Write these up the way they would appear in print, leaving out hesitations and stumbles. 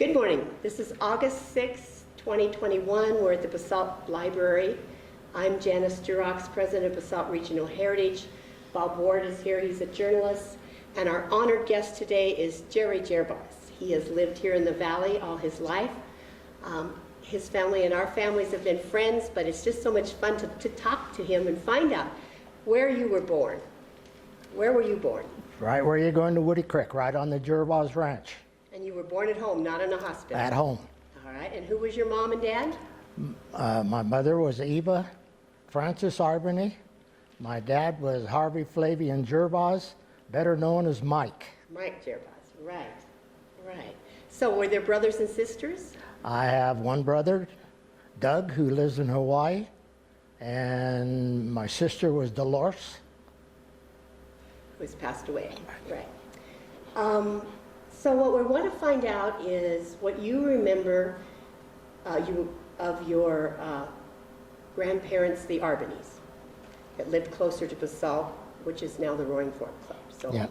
Good morning. This is August 6, 2021. We're at the Basalt Library. I'm Janice Durox, President of Basalt Regional Heritage. Bob Ward is here. He's a journalist. And our honored guest today is Jerry Gerbas. He has lived here in the Valley all his life. His family and our families have been friends, but it's just so much fun to talk to him and find out where you were born. Where were you born? Right where you're going to Woody Creek, right on the Gerbas Ranch. And you were born at home, not in a hospital? At home. All right. And who was your mom and dad? My mother was Eva Francis Arbony. My dad was Harvey Flavian Gerbas, better known as Mike. Mike Gerbas, right, right. So were there brothers and sisters? I have one brother, Doug, who lives in Hawaii, and my sister was Dolores. Who's passed away, right. So what we want to find out is what you remember of your grandparents, the Arbonys, that lived closer to Basalt, which is now the Roaring Fork Club. So Yeah.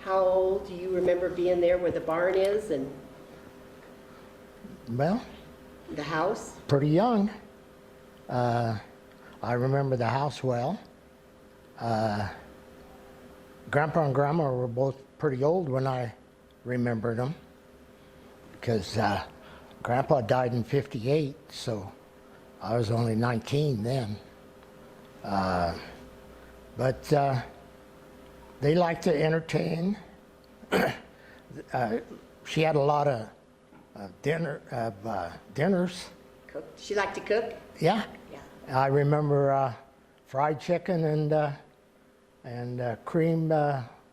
How old do you remember being there where the barn is and Well, the house? pretty young. I remember the house well. Grandpa and Grandma were both pretty old when I remembered them, because Grandpa died in '58, so I was only 19 then. But they liked to entertain. She had a lot of dinners. Cook. She liked to cook? Yeah. Yeah. I remember fried chicken and cream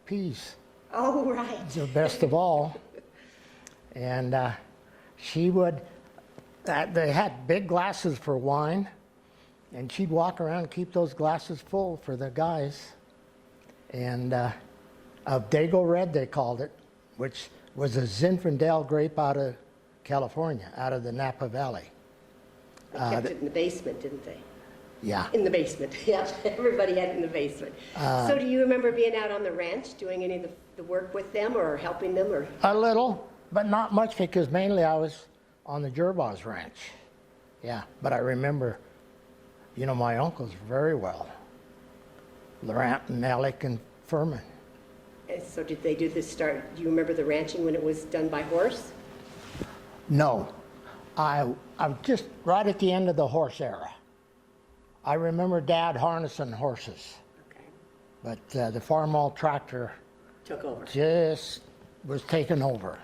peas. Oh, right. The best of all. And she would, they had big glasses for wine, and she'd walk around and keep those glasses full for the guys. And of Dago Red, they called it, which was a Zinfandel grape out of California, out of the Napa Valley. They kept it in the basement, didn't they? Yeah. In the basement, yeah. Everybody had it in the basement. So do you remember being out on the ranch, doing any of the work with them or helping them? Or A little, but not much, because mainly I was on the Gerbas Ranch. Yeah, but I remember, my uncles very well. Laurent and Alec and Furman. And so did they do this do you remember the ranching when it was done by horse? No, I'm just right at the end of the horse era. I remember Dad harnessing horses, Okay. but the Farmall tractor Took over. just was taken over.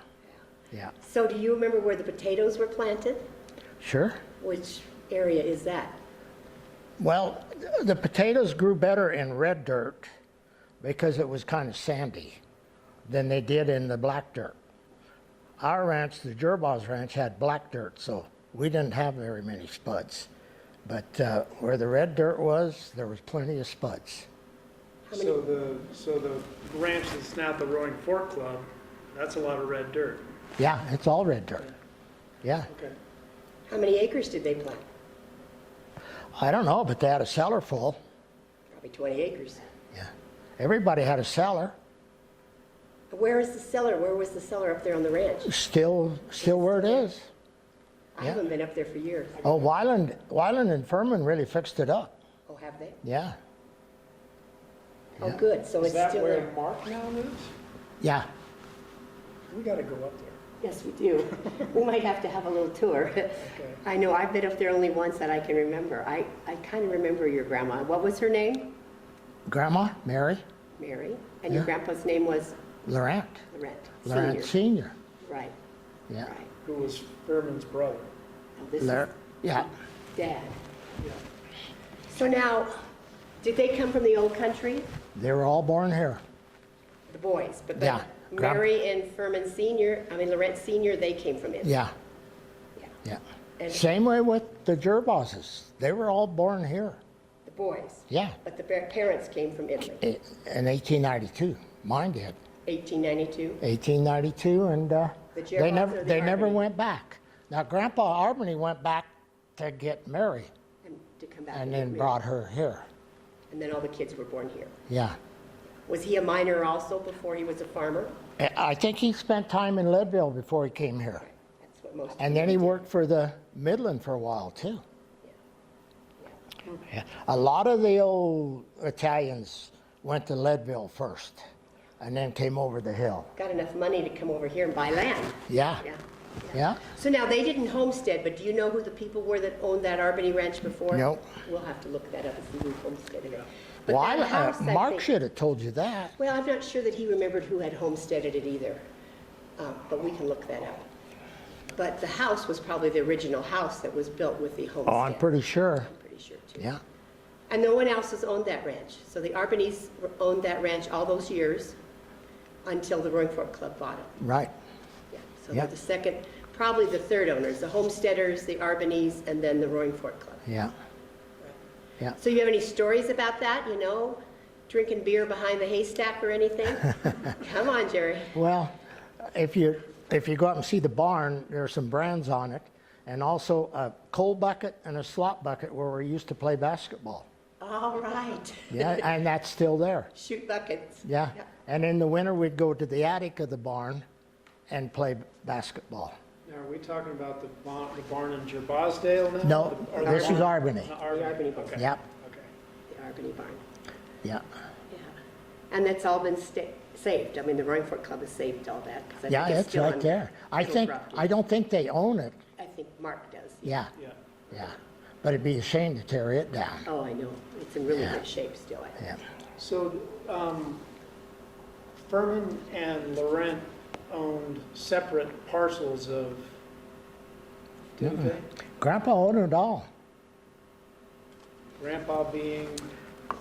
Yeah. So do you remember where the potatoes were planted? Sure. Which area is that? Well, the potatoes grew better in red dirt because it was kind of sandy than they did in the black dirt. Our ranch, the Gerbas Ranch, had black dirt, so we didn't have very many spuds. But where the red dirt was, there was plenty of spuds. So the ranch that's now the Roaring Fork Club, that's a lot of red dirt. Yeah, it's all red dirt. Yeah. Okay. How many acres did they plant? I don't know, but they had a cellar full. Probably 20 acres. Yeah. Everybody had a cellar. Where is the cellar? Where was the cellar up there on the ranch? Still where it is. I Yeah. haven't been up there for years. Oh, Weiland and Furman really fixed it up. Oh, have they? Yeah. Oh, Yeah. good. So Is it's that still where there. Mark now lives? Yeah. We gotta go up there. Yes, we do. We might have to have a little tour. I know I've been up there only once that I can remember. I kind of remember your grandma. What was her name? Grandma, Mary, Mary. And your Yeah. grandpa's name was Laurent. Laurent Senior. Senior. Right, Yeah. right. Who was Furman's brother. Oh, this Lar- is yeah. Dad. Yeah. So now, did they come from the old country? They were all born here. The boys, but Yeah. Mary and Furman Senior, Laurent Senior, they came from Italy. Yeah. Yeah. Yeah. And Same way with the Gerbases. They were all born here. the boys. Yeah. But the parents came from Italy. In 1892. Mine did. 1892. 1892, and The they Gerbas or the never Arbony? went back. Now, Grandpa Arbony went back to get Mary, And to come back. and get then married. brought her here. And then all the kids were born here. Yeah. Was he a miner also before he was a farmer? I think he spent time in Leadville before he came here. That's most of And the then he time. worked for the Midland for a while too. Yeah. A lot of the old Italians went to Leadville first and then came over the hill. Got enough money to come over here and buy land. Yeah. Yeah. Yeah. So now, they didn't homestead, but do you know who the people were that owned that Albany ranch before? Nope. We'll have to look that up and see who homesteaded it. But Well, that house, I Mark think- should have told you that. Well, I'm not sure that he remembered who had homesteaded it either, but we can look that up. But the house was probably the original house that was built with the homestead. Oh, I'm pretty sure. I'm pretty sure too. Yeah. And no one else has owned that ranch. So the Arbonese owned that ranch all those years until the Roaring Fork Club bought it. Right. Yeah. So Yeah. they're the second, probably the third owners, the homesteaders, the Arbonese, and then the Roaring Fork Club. Yeah. Yeah. So you have any stories about that, drinking beer behind the haystack or anything? Come on, Jerry. Well, if you go out and see the barn, there are some brands on it, and also a coal bucket and a slop bucket where we used to play basketball. All right. Yeah, and that's still there. Shoot buckets. Yeah. And in the winter, we'd go to the attic of the barn and play basketball. Now, are we talking about the barn in Gerbosdale now? No, Or the this is barn- Albany. the Albany barn. Okay. Yep. Okay. The Albany barn. Yeah. Yeah. And that's all been saved. I mean, the Roaring Fork Club has saved all that. 'Cause I Yeah, think it's still right on there. little property. I don't think they own it. I think Mark does. Yeah. Yeah. Yeah. But it'd be a shame to tear it down. Oh, I know. It's in really Yeah. good shape still, I think. Yeah. So, Furman and Laurent owned separate parcels of, didn't they? Grandpa owned it all. Grandpa being,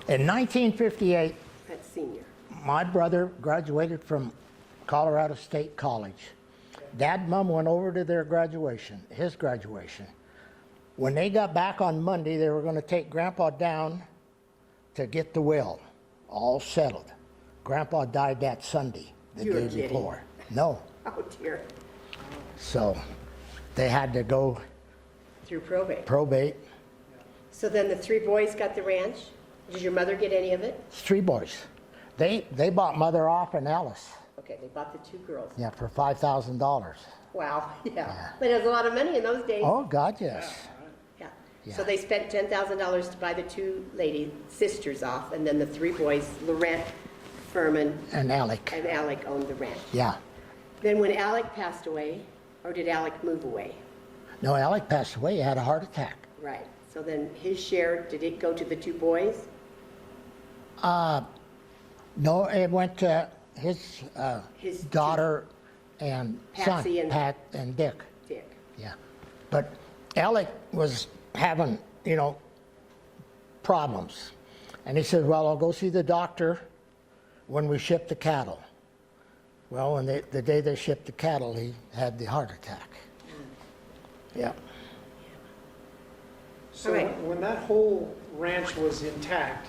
In 1958, That's senior. my brother graduated from Colorado State College. Dad and Mom went over to their graduation, his graduation. When they got back on Monday, they were going to take Grandpa down to get the will all settled. Grandpa died that Sunday, the You're day kidding. before. No. Oh, dear. So they had to go Through probate. probate. So then the three boys got the ranch. Did your mother get any of it? 3 boys. They bought Mother off and Alice, Okay, they bought the 2 girls. yeah, for $5,000. Wow, yeah. But it was a lot of money in those days. Oh, God, yes. Yeah. Yeah. So they spent $10,000 to buy the 2 sisters off, and then the 3 boys, Laurent, Furman, And Alec, and Alec owned the ranch. yeah. Then when Alec passed away, or did Alec move away? No, Alec passed away. He had a heart attack. Right. So then his share, did it go to the 2 boys? No, it went to his His daughter and Patsy son, and- Pat and Dick. Dick. Yeah. But Alec was having, problems. And he said, well, I'll go see the doctor when we ship the cattle. Well, when the day they shipped the cattle, he had the heart attack. Yeah. so All right. when that whole ranch was intact,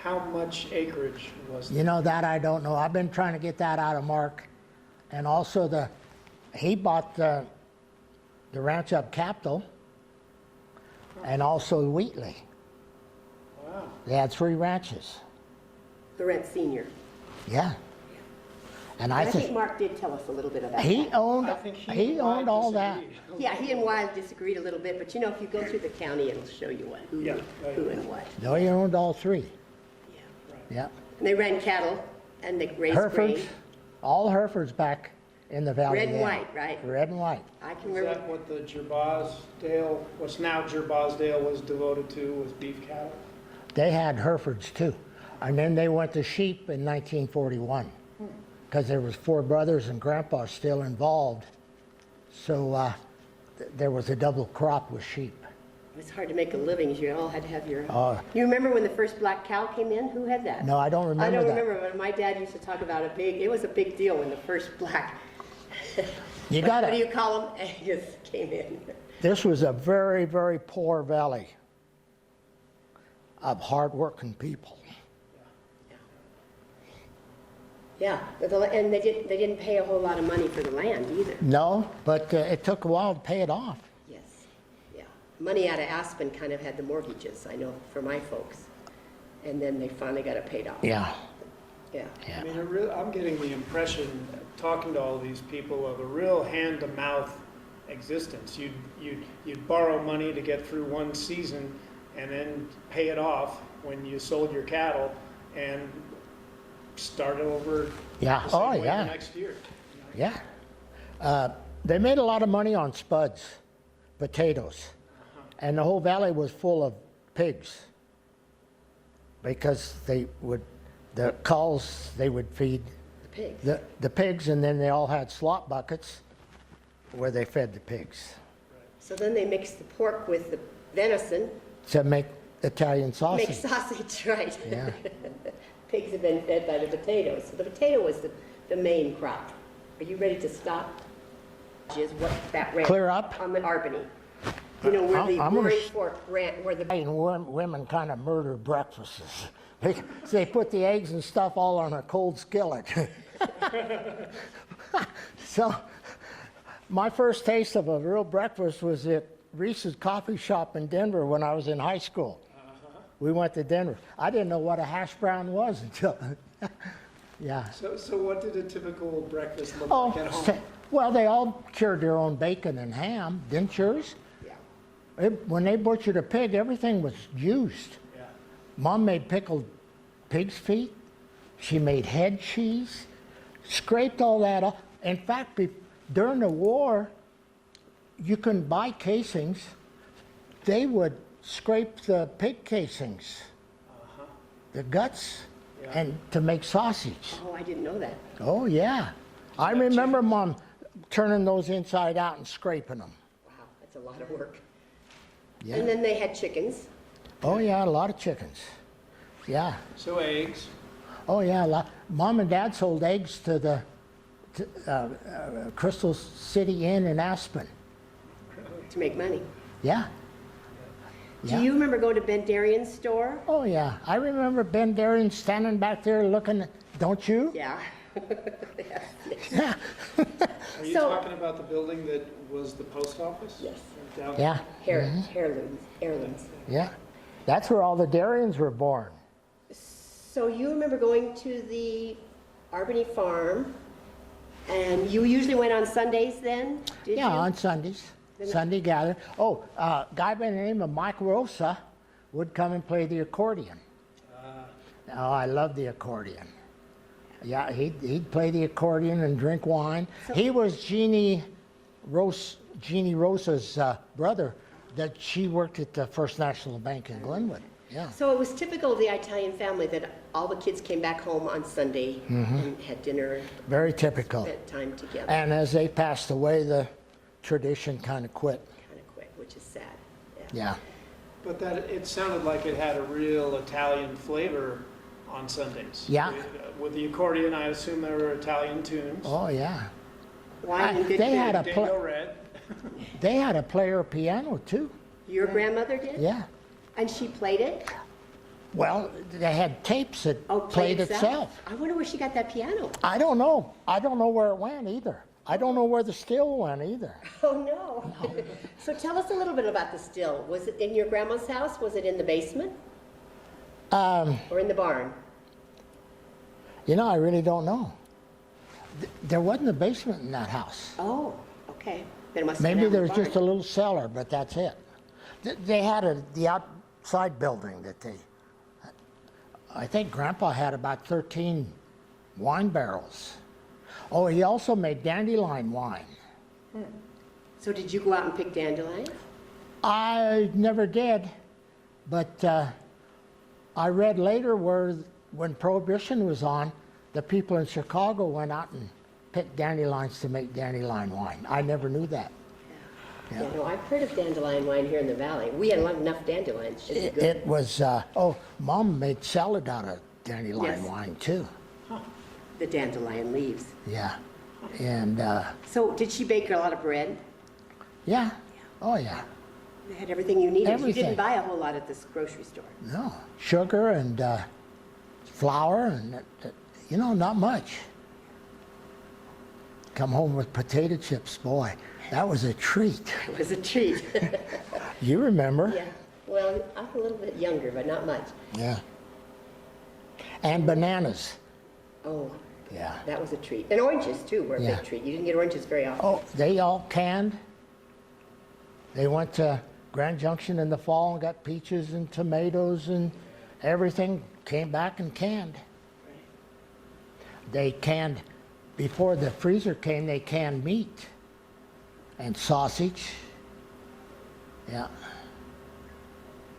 how much acreage was there? That I don't know. I've been trying to get that out of Mark. And also he bought the ranch up Capitol and also Wheatley. Wow. They had 3 ranches. Laurent Senior. Yeah. And I I think think Mark did tell us a little bit about he that. owned, I think he owned all that. disagreed. Yeah, he and Wild disagreed a little bit, but if you go through the county, it'll show you who Yeah. and what. No, he owned all 3. Yeah. Yeah. And they ran cattle, and they raised Herefords, grain. all Herefords back in the valley. Red and there. white, right? Red and white. I can Is remember, that what the Gerbosdale, what's now Gerbosdale was devoted to, was beef cattle? They had Herefords too. And then they went to sheep in 1941 because there was 4 brothers and Grandpa still involved. So there was a double crop with sheep. it's hard to make a living, you all had to have your, Oh. you remember when the first black cow came in? Who had that? No, I don't remember I don't that. remember, but my dad used to talk about it was a big deal when the first black, You what do gotta, you call them, Angus came in. this was a very, very poor valley of hardworking people. Yeah, and they didn't pay a whole lot of money for the land either. No, but it took a while to pay it off. Yes, yeah. Money out of Aspen kind of had the mortgages, I know, for my folks. And then they finally got it paid off. Yeah, Yeah. yeah. I mean, I'm getting the impression, talking to all these people, of a real hand-to-mouth existence. You'd borrow money to get through one season and then pay it off when you sold your cattle and start over Yeah. the same Oh, way yeah. the next year. Yeah. They made a lot of money on spuds, potatoes, and the whole valley was full of pigs because the cows, they would feed The pigs. the pigs, and then they all had slop buckets where they fed the pigs So then they mix the pork with the venison, to make Italian sausage. make sausage, right? Yeah. Pigs have been fed by the potatoes. So the potato was the main crop. Are you ready to stop? Is what that ran Clear up? on the Albany. You know, where the I'm gonna Roaring sh- Fork ran, where the And women kind of murder breakfasts. They put the eggs and stuff all on a cold skillet. So my first taste of a real breakfast was at Reese's Coffee Shop in Denver when I was in high school. We went to Denver. I didn't know what a hash brown was until, yeah. So what did a typical breakfast look Oh, like at home? well, they all cured their own bacon and ham, didn't yours? yeah. When they butchered a pig, everything was used. Yeah. Mom made pickled pig's feet. She made head cheese, scraped all that off. In fact, during the war, you couldn't buy casings. They would scrape the pig casings, the guts, Yeah. and to make sausage. Oh, I didn't know that. Oh, yeah. I remember Mom turning those inside out and scraping them. Wow, that's a lot of work. Yeah. And then they had chickens. Oh, yeah, a lot of chickens. Yeah. So eggs. Oh, yeah, a lot. Mom and Dad sold eggs to the Crystal City Inn in Aspen. To make money. Yeah. Do you remember going to Ben Darien's store? Oh, yeah. I remember Ben Darian standing back there looking, don't you? Yeah. Yes. Yeah. Are you So- talking about the building that was the post office? Yes. Down- Yeah. Heirlooms. Yeah. That's where all the Darians were born. So you remember going to the Albany farm, and you usually went on Sundays then? Did Yeah, you? on Sundays. Then- Sunday gather. Oh, a guy by the name of Mike Rosa would come and play the accordion. Oh, I love the accordion. Yeah, he'd play the accordion and drink wine. He was Jeannie Rosa's brother. That she worked at the First National Bank in Glenwood. Yeah. So it was typical of the Italian family that all the kids came back home on Sunday and had dinner and Very typical. spent time together. And as they passed away, the tradition kind of quit. Kind of quick, which is sad. Yeah. But it sounded like it had a real Italian flavor on Sundays. Yeah. With the accordion, I assume there were Italian tunes. Oh, yeah. Wine and good They food. had a Dingo Red. They had a player piano too. Your grandmother did? Yeah. And she played it? Well, they had tapes that Oh, played itself. I wonder where she got that piano. I don't know. I don't know where it went either. I don't know where the still went either. Oh, no. So tell us a little bit about the still. Was it in your grandma's house? Was it in the basement? Or in the barn? You know, I really don't know. There wasn't a basement in that house. Oh, okay. Then it must have been Maybe out in the there was just a barn. little cellar, but that's it. They had the outside building that I think Grandpa had about 13 wine barrels. Oh, he also made dandelion wine. So did you go out and pick dandelions? I never did, but I read later when Prohibition was on, the people in Chicago went out and picked dandelions to make dandelion wine. I never knew that. Yeah, no, I've heard of dandelion wine here in the valley. We had enough dandelions. Should be good. It was, Mom made salad out of dandelion Yes. wine too. The dandelion leaves. Yeah. And, So did she bake a lot of bread? yeah. Oh, yeah. They had everything you needed. You Everything. didn't buy a whole lot at this grocery store. No. Sugar and flour and, not much. Come home with potato chips, boy. That was a treat. It was a treat. You remember? Yeah. Well, I'm a little bit younger, but not much. Yeah. And bananas. Oh, Yeah. that was a treat. And oranges, too, were a Yeah. big treat. You didn't get oranges very often. Oh, they all canned They went to Grand Junction in the fall and got peaches and tomatoes and everything, came back and canned. They canned, before the freezer came, they canned meat and sausage. Yeah.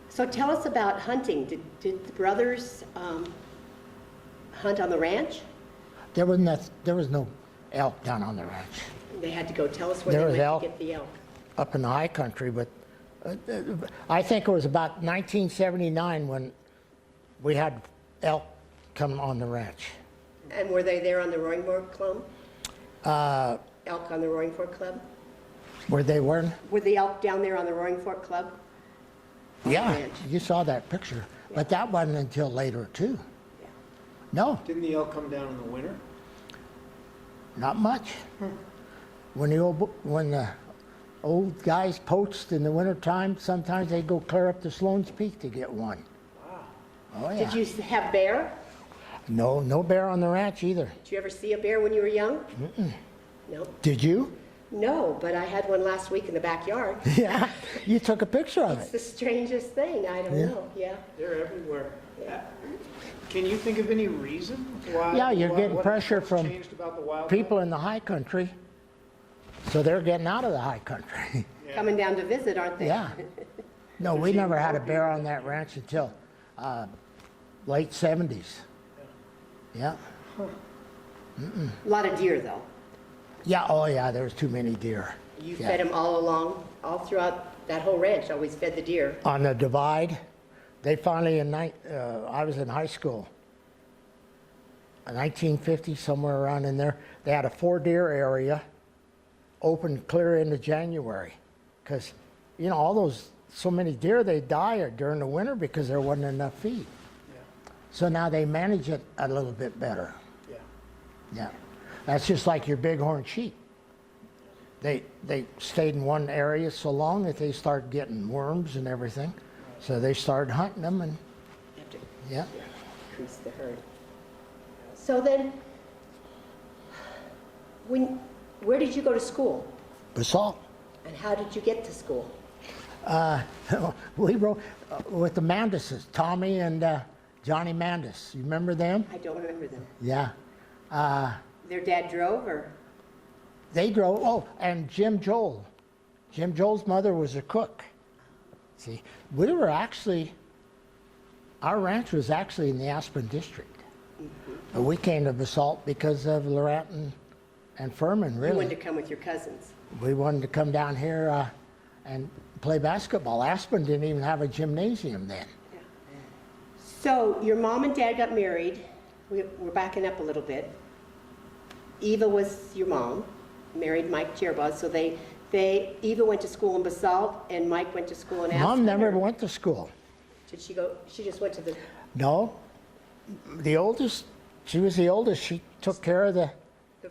So tell us about hunting. Did the brothers hunt on the ranch? There was no elk down on the ranch. They had to go. Tell us where There they was went elk to get the elk. up in the high country, but I think it was about 1979 when we had elk come on the ranch. And were they there on the Roaring Fork Club? Elk on the Roaring Fork Club? Where they were? Were the elk down there on the Roaring Fork Club? On the Yeah, ranch? you saw that picture. But that wasn't until later, too. Yeah. No, Didn't the elk come down in the winter? not much. When the old guys poached in the wintertime, sometimes they'd go clear up to Sloan's Peak to get one. Wow. Oh, yeah. Did you have bear? No bear on the ranch either. Did you ever see a bear when you were young? No. Did you? No, but I had one last week in the backyard. Yeah, you took a picture of It's it. the strangest thing. I don't Yeah. know. Yeah. They're everywhere. Yeah. Can you think of any reason why? Yeah, you're getting what- pressure what's from changed about the wildlife? People in the high country, so they're getting out of the high country. Yeah. Coming down to visit, aren't they? Yeah. No, we never had a bear on that ranch until late 70s. Yeah. A lot of deer, though. Yeah, oh yeah, there was too many deer. You Yeah. fed them all along, all throughout that whole ranch. Always fed the deer. On the divide, they finally, I was in high school, in 1950, somewhere around in there, they had a 4 deer area open clear into January. Because, you know, all those, so many deer, they die during the winter because there wasn't enough feed. Yeah. So now they manage it a little bit better. Yeah. Yeah. That's just like your bighorn sheep. They stayed in one area so long that they started getting worms and everything. So they started hunting them and, You have to yeah. increase the herd. So then, where did you go to school? Basalt. And how did you get to school? We rode with the Mandises, Tommy and Johnny Mandis. You remember them? I don't remember them. Yeah. Their dad drove, or? They drove, oh, and Jim Joel. Jim Joel's mother was a cook. See, we were actually, our ranch was actually in the Aspen district. But we came to Basalt because of Lorette and Furman, You really. wanted to come with your cousins. We wanted to come down here and play basketball. Aspen didn't even have a gymnasium then. So your mom and dad got married. We're backing up a little bit. Eva was your mom, married Mike Jerbaugh. So Eva went to school in Basalt and Mike went to school in Aspen. Mom never or went to school. Did she go? She just went to the. No, the oldest, she was the oldest. She took care of the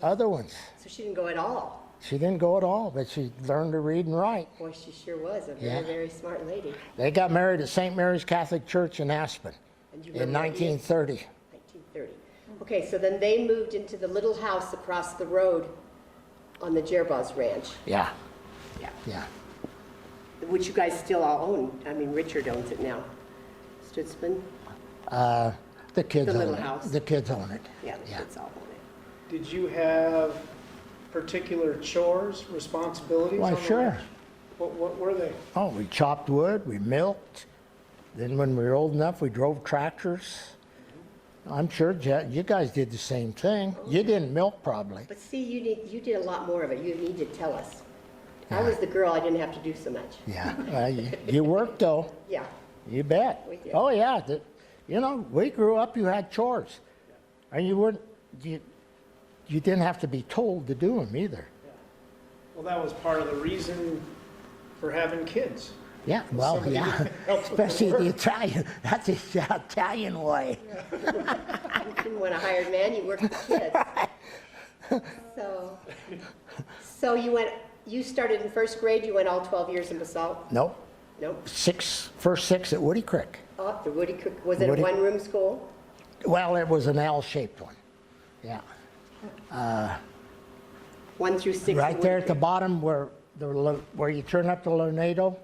other ones. So she didn't go at all. She didn't go at all, but she learned to read and write. Boy, she sure was a very, Yeah. very smart lady. They got married at St. Mary's Catholic Church in Aspen And you in remember what year? 1930. 1930. Okay, so then they moved into the little house across the road on the Jerbaugh's ranch. Yeah, Yeah. yeah. Which you guys still all own. I mean, Richard owns it now. Stutzman? The kids The own little it. house. The kids own it. Yeah, the kids all own it. Did you have particular chores, responsibilities? Why, on the sure. ranch? What were they? Oh, we chopped wood, we milked. Then when we were old enough, we drove tractors. I'm sure you guys did the same thing. You didn't milk probably. But see, you did a lot more of it. You need to tell us. If I was the girl, I didn't have to do so much. Yeah, you worked though. Yeah. You bet. We did. Oh yeah, you know, we grew up. You had chores, and you didn't have to be told to do them either. Well, that was part of the reason for having kids. Yeah, well, Somebody yeah, help with the especially the work. Italian. That's the Italian way. You didn't want a hired man, you worked with kids. So you started in first grade, you went all 12 years in Basalt? Nope, Nope. first six at Woody Creek. Oh, the Woody Cook, was it a Woody- one-room school? Well, it was an L-shaped one. Yeah, 1 through 6? right there at the bottom where where you turn up to Laredo,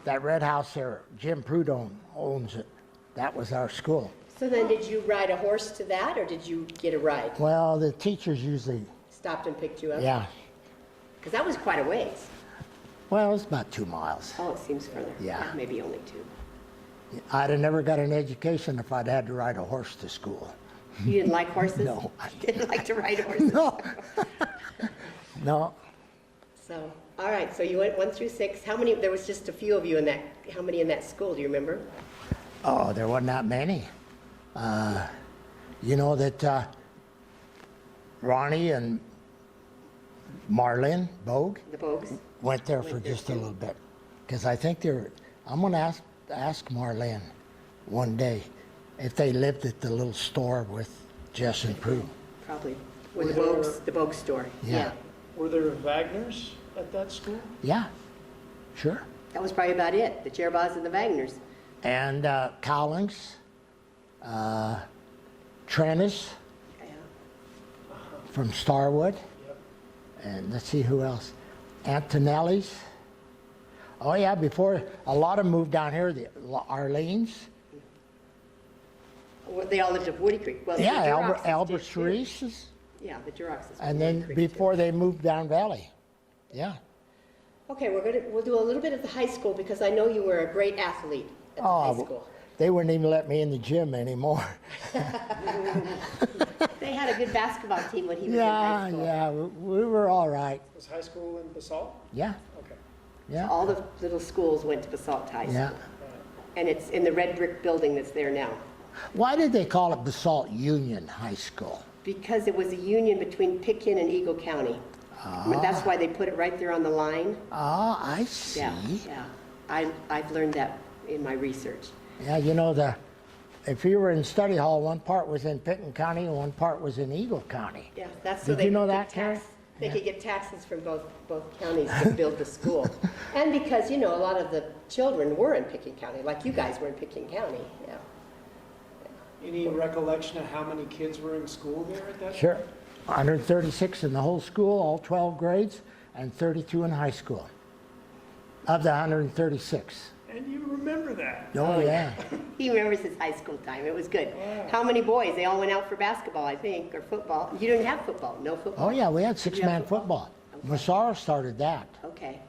that red house there, Jim Prudhomme owns it. That was our school. So then did you ride a horse to that, or did you get a ride? Well, the teachers usually, Stopped and picked you up? yeah. Because that was quite a ways. Well, it's about 2 miles. Oh, it seems further. Yeah. Maybe only 2. I'd have never got an education if I'd had to ride a horse to school. You didn't like horses? No. Didn't like to ride horses? No. No. So, all right, so you went 1 through 6. How many, there was just a few of you in that, how many in that school, do you remember? Oh, there wasn't that many. You know that Ronnie and Marlene Bogue The Bogues? went there for Went there just a too. little bit. Because I think I'm going to ask Marlene one day if they lived at the little store with Jess and Prue. Probably. With the Were Bogues, the Bogue store. Yeah. Were there Wagners at that school? Yeah, sure. That was probably about it, the Cherbahs and the Wagners. And Cowlings, Trennis Yeah. from Starwood, Yep. and let's see who else. Antonelli's. Oh yeah, before a lot of them moved down here, the Arlene's. Well, they all lived at Woody Creek. Well, the Yeah, Duroxes Albert did too. Cerise, Yeah, the Duroxes. and were then Woody Creek too. before they moved down Valley. Yeah. Okay, we'll do a little bit of the high school because I know you were a great athlete at the high school. They wouldn't even let me in the gym anymore. They had a good basketball team when he was in Yeah, high school. yeah, we were all right. Was high school in Basalt? Yeah, Okay. yeah, All the little schools went to Basalt High School. yeah. And it's in the red brick building that's there now. Why did they call it Basalt Union High School? Because it was a union between Pitkin and Eagle County. That's why they put it right there on the line. Ah, I see. Yeah, yeah. I've learned that in my research. Yeah, you know, if you were in study hall, one part was in Pitkin County and one part was in Eagle County. Yeah, that's so Did they you know could that, get Carrie? They Yeah. could get taxes from both counties to build the school. And because, you know, a lot of the children were in Pitkin County, like you guys were in Pitkin County, yeah. Any recollection of how many kids were in school there at that? Sure. 136 in the whole school, all 12 grades, and 32 in high school. Of the 136. And you remember that? Oh, yeah. He remembers his high school time. It was good. How many boys? They all went out for basketball, I think, or football. You didn't have football? No football? Oh, yeah, we had Did you have six-man football. Massaro started that. Okay.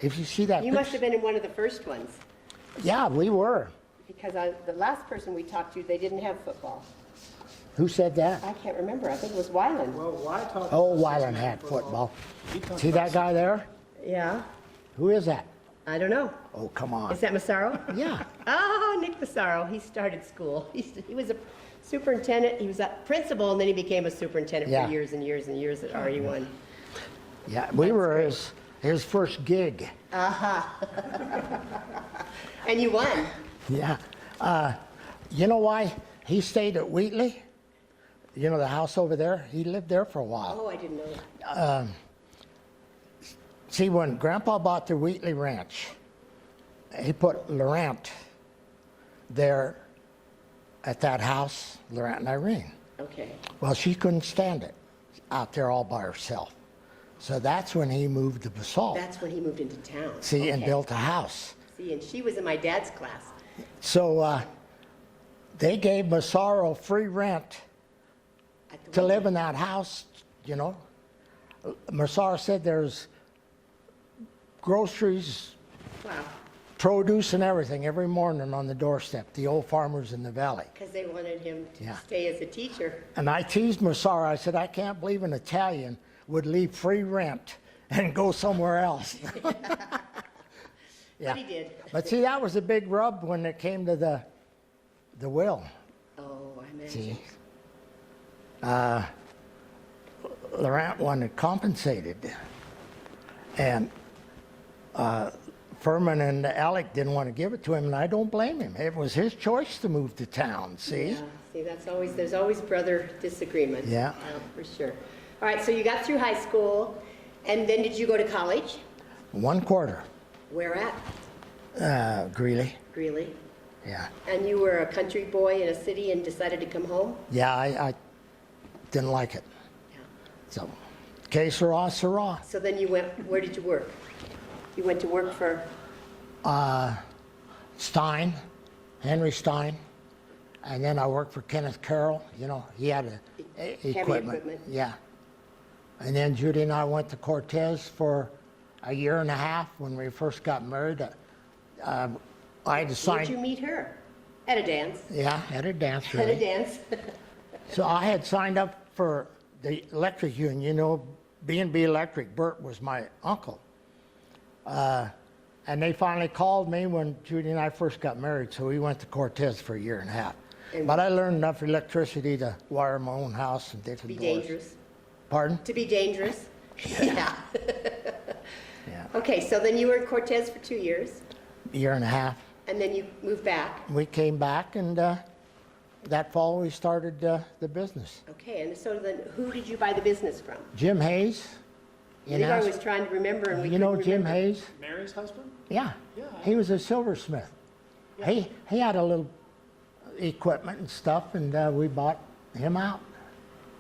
If you see that You must picture- have been in one of the first ones. Yeah, we were. Because the last person we talked to, they didn't have football. Who said that? I can't remember. I think it was Wyland. Well, why talk? Oh, about Wyland six-man had football. He talked See about that guy there? Yeah. Who is that? I don't know. Oh, come on. Is that Massaro? Yeah. Oh, Nick Massaro. He started school. He was a superintendent. He was a principal, and then he became a superintendent Yeah. for years and years and years at RE1. Yeah, we were his first gig. And you won. Yeah. You know why he stayed at Wheatley? You know the house over there? He lived there for a while. Oh, I didn't know that. See, when Grandpa bought the Wheatley Ranch, he put Laurent there at that house, Laurent and Irene. Okay. Well, she couldn't stand it out there all by herself. So that's when he moved to Basalt. That's when he moved into town. See, and Okay. built a house. See, and she was in my dad's class. So they gave Massaro free rent At the to window. live in that house, you know. Massaro said there's groceries, Wow. produce and everything every morning on the doorstep, the old farmers in the valley. Because they wanted him to Yeah. stay as a teacher. And I teased Massaro, I said, I can't believe an Italian would leave free rent and go somewhere else. But he did. But see, that was a big rub when it came to the will. Oh, I imagine. See, Laurent wanted compensated, and Furman and Alec didn't want to give it to him, and I don't blame him. It was his choice to move to town. See, Yeah, see, there's always brother disagreement. Yeah. For sure. All right, so you got through high school, and then did you go to college? 1 quarter, Where at? Greeley. Greeley. Yeah, And you were a country boy in a city and decided to come home? yeah. I didn't like it, Yeah. so Que sera, sera. So then you went, where did you work? You went to work for, Stein, Henry Stein. And then I worked for Kenneth Carroll. You know, he had Heavy equipment. equipment. Yeah. And then Judy and I went to Cortez for a year and a half when we first got married. I had to where'd you sign. meet her? At a dance. Yeah, at a dance. At a Really. dance. So I had signed up for the electric union. You know, B&B Electric. Bert was my uncle. And they finally called me when Judy and I first got married. So we went to Cortez for a year and a half. And- But I learned enough electricity to wire my own house and did To be the doors. dangerous. Pardon? To be dangerous. Yeah. Yeah. Okay, so then you were in Cortez for 2 years, Year and a half. and then you moved back. We came back, and that fall we started the business. Okay, and so then who did you buy the business from? Jim Hayes. in Levi Aspen. was trying to remember, and we You know couldn't Jim remember. Hayes? Mary's husband? Yeah. Yeah. He was a silversmith. He had a little equipment and stuff, and we bought him out.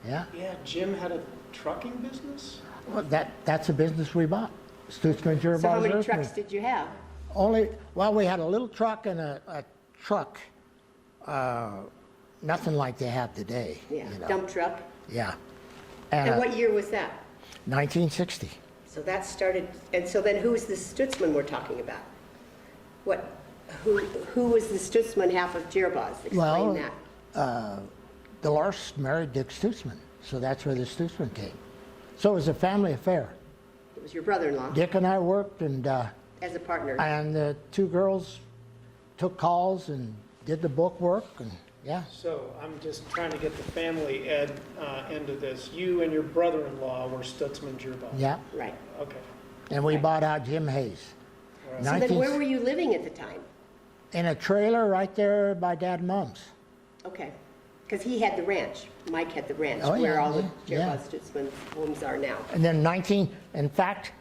Yeah. Yeah, Jim had a trucking business? Well, that's a business we bought. Stutzman Gerber. So how many trucks did you have? We had a little truck and a truck, nothing like they have today. Yeah, you know. dump truck. Yeah. And what year was that? 1960. So that started, and so then who was the Stutzman we're talking about? Who was the Stutzman half of Jerboz? Explain that. Dolores married Dick Stutzman, so that's where the Stutzman came. So it was a family affair. It was your brother-in-law Dick and I worked, and as a partner. the two girls took calls and did the book work, and yeah. So I'm just trying to get the family end of this. You and your brother-in-law were Stutzman Gerbaugh? Yeah, Right. Okay. and we bought out Jim Hayes. Right. So then 19 where were you living at the time? In a trailer right there by Dad and Mom's. Okay. Because he had the ranch. Mike had the ranch, Oh, yeah, where all the yeah. Jerboz Stutzman homes are now. And then in fact,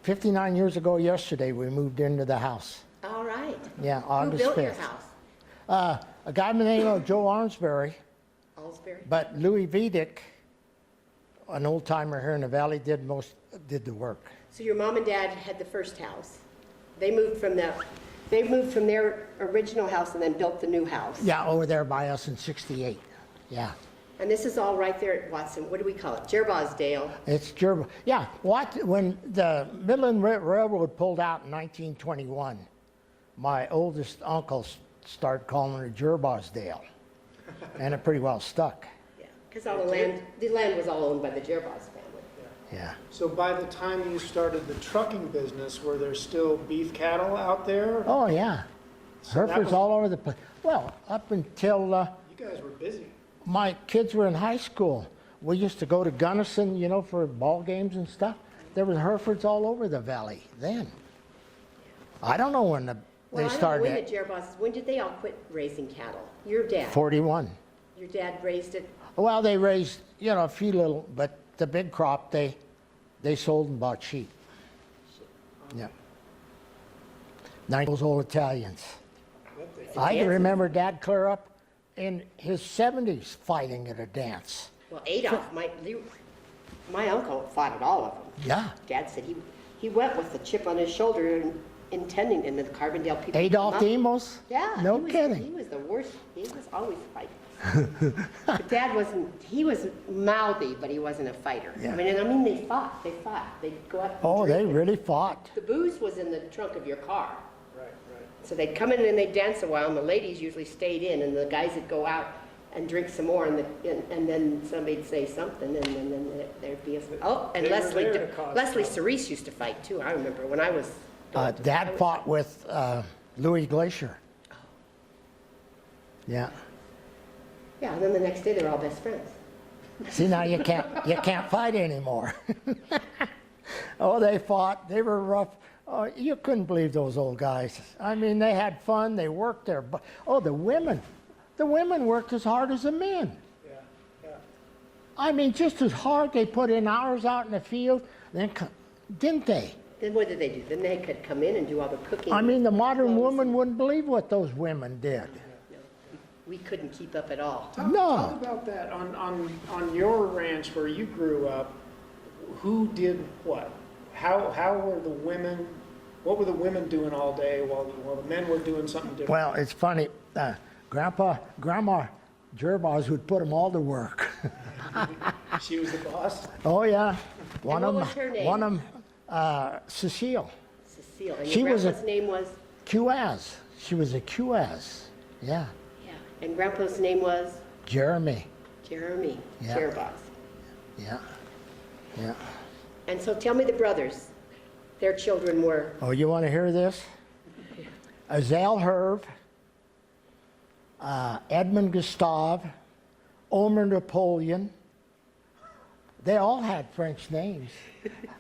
59 years ago yesterday, we moved into the house. All right. Yeah, Who August built 5th. your house? A guy by the name of Joe Armsbury, Allsbury? but Louis Vidic, an old timer here in the valley, did the work. So your mom and dad had the first house. They moved from their original house and then built the new house. Yeah, over there by us in 68. Yeah. And this is all right there at Watson. What do we call it? Jerbozdale. It's German. Yeah, when the Midland Railroad pulled out in 1921, my oldest uncle started calling it Jerbozdale, and it pretty well stuck. Yeah, because all the land was all owned by the Jerboz family. Yeah. So by the time you started the trucking business, were there still beef cattle out there? Oh yeah, So that Herefords was- all over the place. Well, up until You guys were busy. my kids were in high school, we used to go to Gunnison, you know, for ball games and stuff. There was Herefords all over the valley then. I don't know when Well, they I don't know started. when the Jerbozes, when did they all quit raising cattle? Your dad. 41. Your dad raised it. Well, they raised, you know, a few little, but the big crop, they sold and bought sheep. Yeah. Those old Italians. I can remember Dad clear up in his 70s fighting at a dance. Well, Adolf, my uncle fought at all of them. Yeah. Dad said he went with the chip on his shoulder and intending, and the Carbondale people. Adolf came up. Demos? Yeah. No He kidding. was the worst. He was always fighting. But Dad he was mouthy, but he wasn't a fighter. Yeah. I mean, they fought. They'd go out and Oh, they drink. really fought. The booze was in the trunk of your car. Right. So they'd come in and they'd dance a while, and the ladies usually stayed in, and the guys would go out and drink some more, and then somebody'd say something, and then there'd be and They were there to cause Leslie trouble. Cerise used to fight too. I remember when I was. Dad fought with Louis Glacier. Yeah. Yeah, and then the next day they're all best friends. See, now you can't fight anymore. Oh, they fought. They were rough. Oh, you couldn't believe those old guys. I mean, they had fun. They worked their butt. Oh, the women worked as hard as the men. Yeah. I mean, just as hard. They put in hours out in the field. Didn't they? Then what did they do? Then they could come in and do all the cooking. I mean, the modern clothes. woman wouldn't believe what those women did. No, we couldn't keep up at all. Talk No. about that on your ranch where you grew up. who did what? How were the women, what were the women doing all day while the men were doing something different? Well, it's funny. Grandma Gervas would put them all to work. She was the boss? Oh, yeah. what was her name? One of them, Cecile. Cecile. And She your was a- grandpa's name was? QS. She was a QS. Yeah. Yeah. And grandpa's name was? Jeremy. Jeremy. Yeah. Jerbaz. Yeah. Yeah. And so tell me the brothers. Their children were? Oh, you want to hear this? Azal Herve, Edmund Gustave, Omer Napoleon. They all had French names.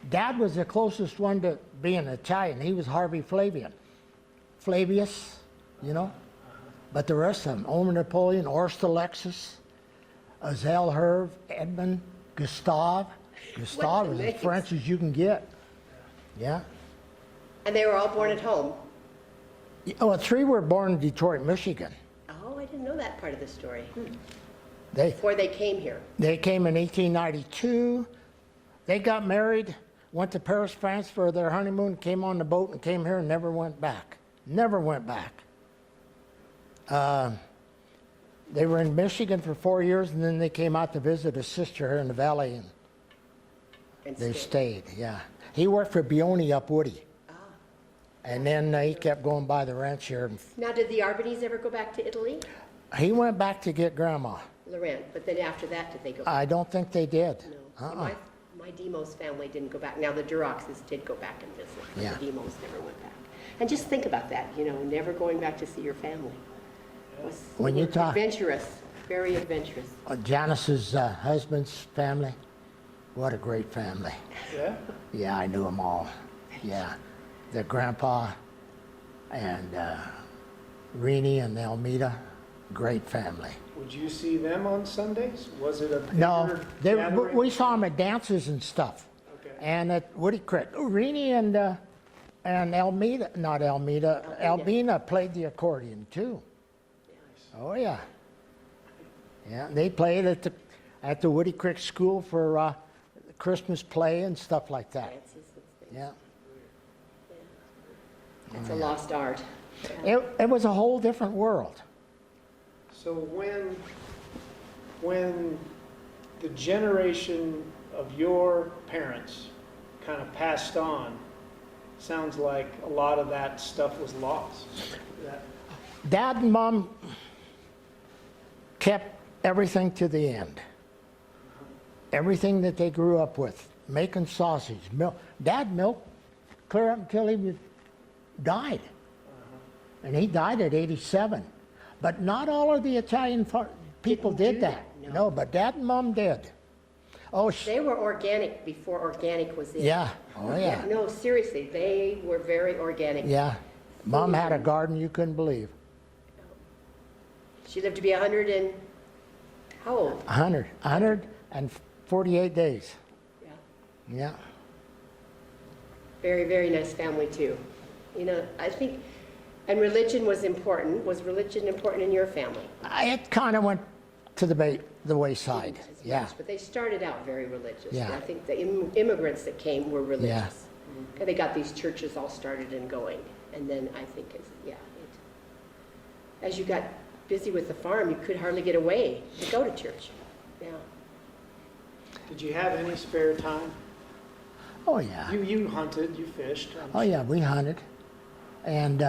Dad was the closest one to being Italian. He was Harvey Flavian. Flavius, you know. But the rest of them, Omer Napoleon, Orst Alexis, Azal Herve, Edmund Gustave. Gustave is as names. French as you can get. Yeah. And they were all born at home? Well, 3 were born in Detroit, Michigan. Oh, I didn't know that part of the story. They Before they came here. came in 1892. They got married, went to Paris, France for their honeymoon, came on the boat and came here and never went back. Never went back. They were in Michigan for 4 years and then they came out to visit a sister here in the valley and And they stayed. stayed, yeah. He worked for Bioni up Woody. Ah. And then he kept going by the ranch here. Now, did the Arbeneys ever go back to Italy? He went back to get Grandma. Laurent, but then after that, did they go back? I don't think they did. No. And my Demos family didn't go back. Now, the Duroxes did go back and visit, but Yeah. the Demos never went back. And just think about that, you know, never going back to see your family. When you talk- Adventurous, very adventurous. Janice's husband's family, what a great family. Yeah? Yeah, I knew them all. Yeah, their grandpa and Renee and Elmita, great family. Would you see them on Sundays? Was it a bigger No, gathering? we saw them at dances and stuff. Okay. And at Woody Creek. Renee and Elmita, not Elmita, Albina played the accordion too. Oh yeah. Yeah, they played at the Woody Creek School for Christmas play and stuff like that. Dances and things. Yeah. It's a lost art. It was a whole different world. So when the generation of your parents kind of passed on, sounds like a lot of that stuff was lost. Dad and Mom kept everything to the end. Everything that they grew up with, making sausage, milk. Dad milked clear up until he died. And he died at 87. But not all of the Italian people Didn't did do that. that, No, but Dad and Mom did. Oh, They were organic before organic was in. yeah. Oh, yeah. No, seriously, they were very organic. Yeah. Mom had a garden you couldn't believe. She lived to be 100 and, how old? 148 days. Yeah. Yeah. Very, very nice family too. You know, I think, and religion was important. Was religion important in your family? It kind of went to the wayside. Didn't as Yeah. much, but they started out very religious. Yeah. And I think the immigrants that came were religious. And they got these churches all started and going. And then I think, as you got busy with the farm, you could hardly get away to go to church. Yeah. Did you have any spare time? Oh, yeah. You hunted, you fished. Oh, yeah, we hunted. And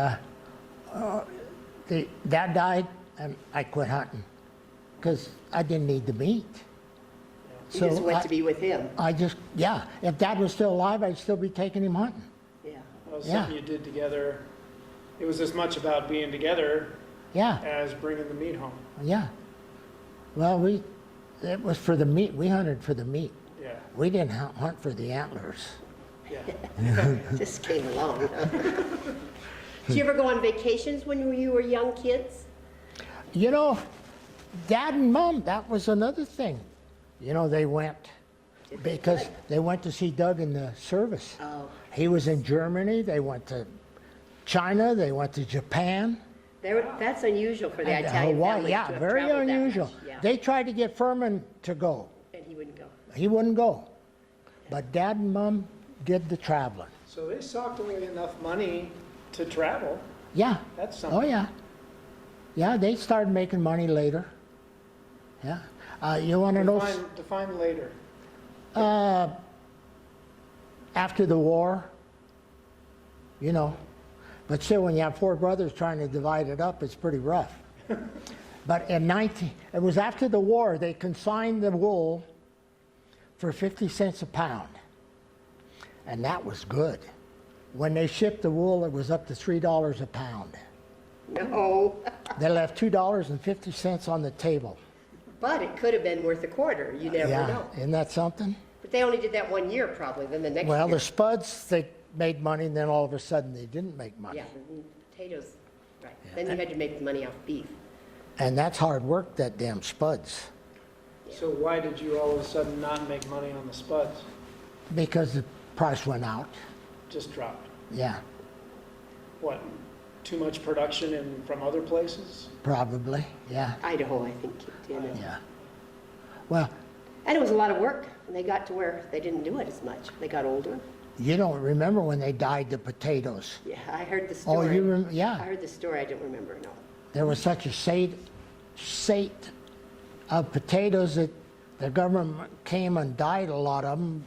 Dad died, and I quit hunting because I didn't need the meat. You just went to be with him. I just, yeah, if Dad was still alive, I'd still be taking him hunting. Yeah. That was Yeah. something you did together. It was as much about being together Yeah, as bringing the meat home. yeah. Well, it was for the meat. We hunted for the meat. Yeah, We didn't hunt for the antlers. yeah. Just came along. Did you ever go on vacations when you were young kids? You know, Dad and Mom, that was another thing. You know, they went because they went to see Doug in the service. Oh, He was in Germany. They went to China. They went to Japan. that's unusual for the and Italian Hawaii. families to Yeah, have very traveled that unusual. much. Yeah. They tried to get Furman to go. And he wouldn't go. He wouldn't go. but Dad and Mom did the traveling. So they socked away enough money to travel. Yeah. That's Oh, something. yeah. Yeah, they started making money later. Yeah. You want to know? Define later. After the war, you know. But still, when you have four brothers trying to divide it up, it's pretty rough. But it was after the war, they consigned the wool for 50 cents a pound. And that was good. When they shipped the wool, it was up to $3 a pound. No, They left $2.50 on the table. but it could have been worth a quarter. You never Yeah, know. isn't that something? But they only did that 1 year probably, then the next Well, year. the Spuds, they made money, and then all of a sudden they didn't make money. Yeah, and potatoes, right. Then you had to make the money off beef. And that's hard work, that damn Spuds, So why did you all of a sudden not make money on the spuds? because the price went out. Just dropped. Yeah, What, too much production from other places? probably, yeah, Idaho, I think, kicked in. yeah. Well, And it was a lot of work, and they got to where they didn't do it as much. They got older. you don't remember when they dyed the potatoes. Yeah, I heard the Oh, story. I yeah, heard the story, I don't remember, no. there was such a sate of potatoes that the government came and dyed a lot of them.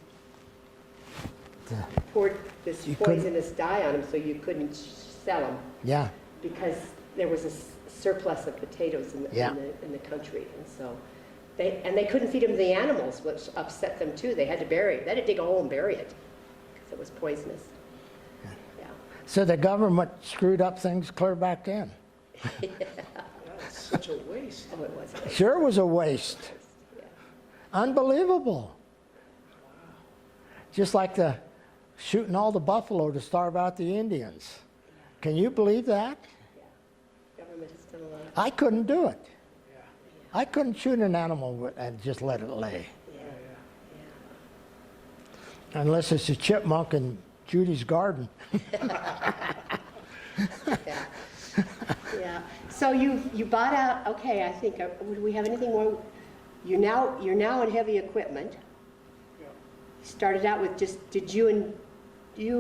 Poured this You couldn't- poisonous dye on them so you couldn't sell them Yeah, because there was a surplus of potatoes Yeah. in the country. And so they couldn't feed them to the animals, which upset them too. They had to bury it. They had to dig a hole and bury it because it was poisonous. Yeah. so the government screwed up things clear back then. That's such a waste. Oh, it was. a waste. Sure was a waste. Yeah. Unbelievable. Just like the shooting all the buffalo to starve out the Indians. Can you believe that? Government has done a lot of. I couldn't do it. Yeah, I couldn't shoot an animal and just let it lay. Yeah. yeah. Unless it's a chipmunk in Judy's garden. Yeah. Yeah. So you bought out. Okay, I think. Do we have anything more? You're now in heavy equipment. Yeah. Started out with just. Did you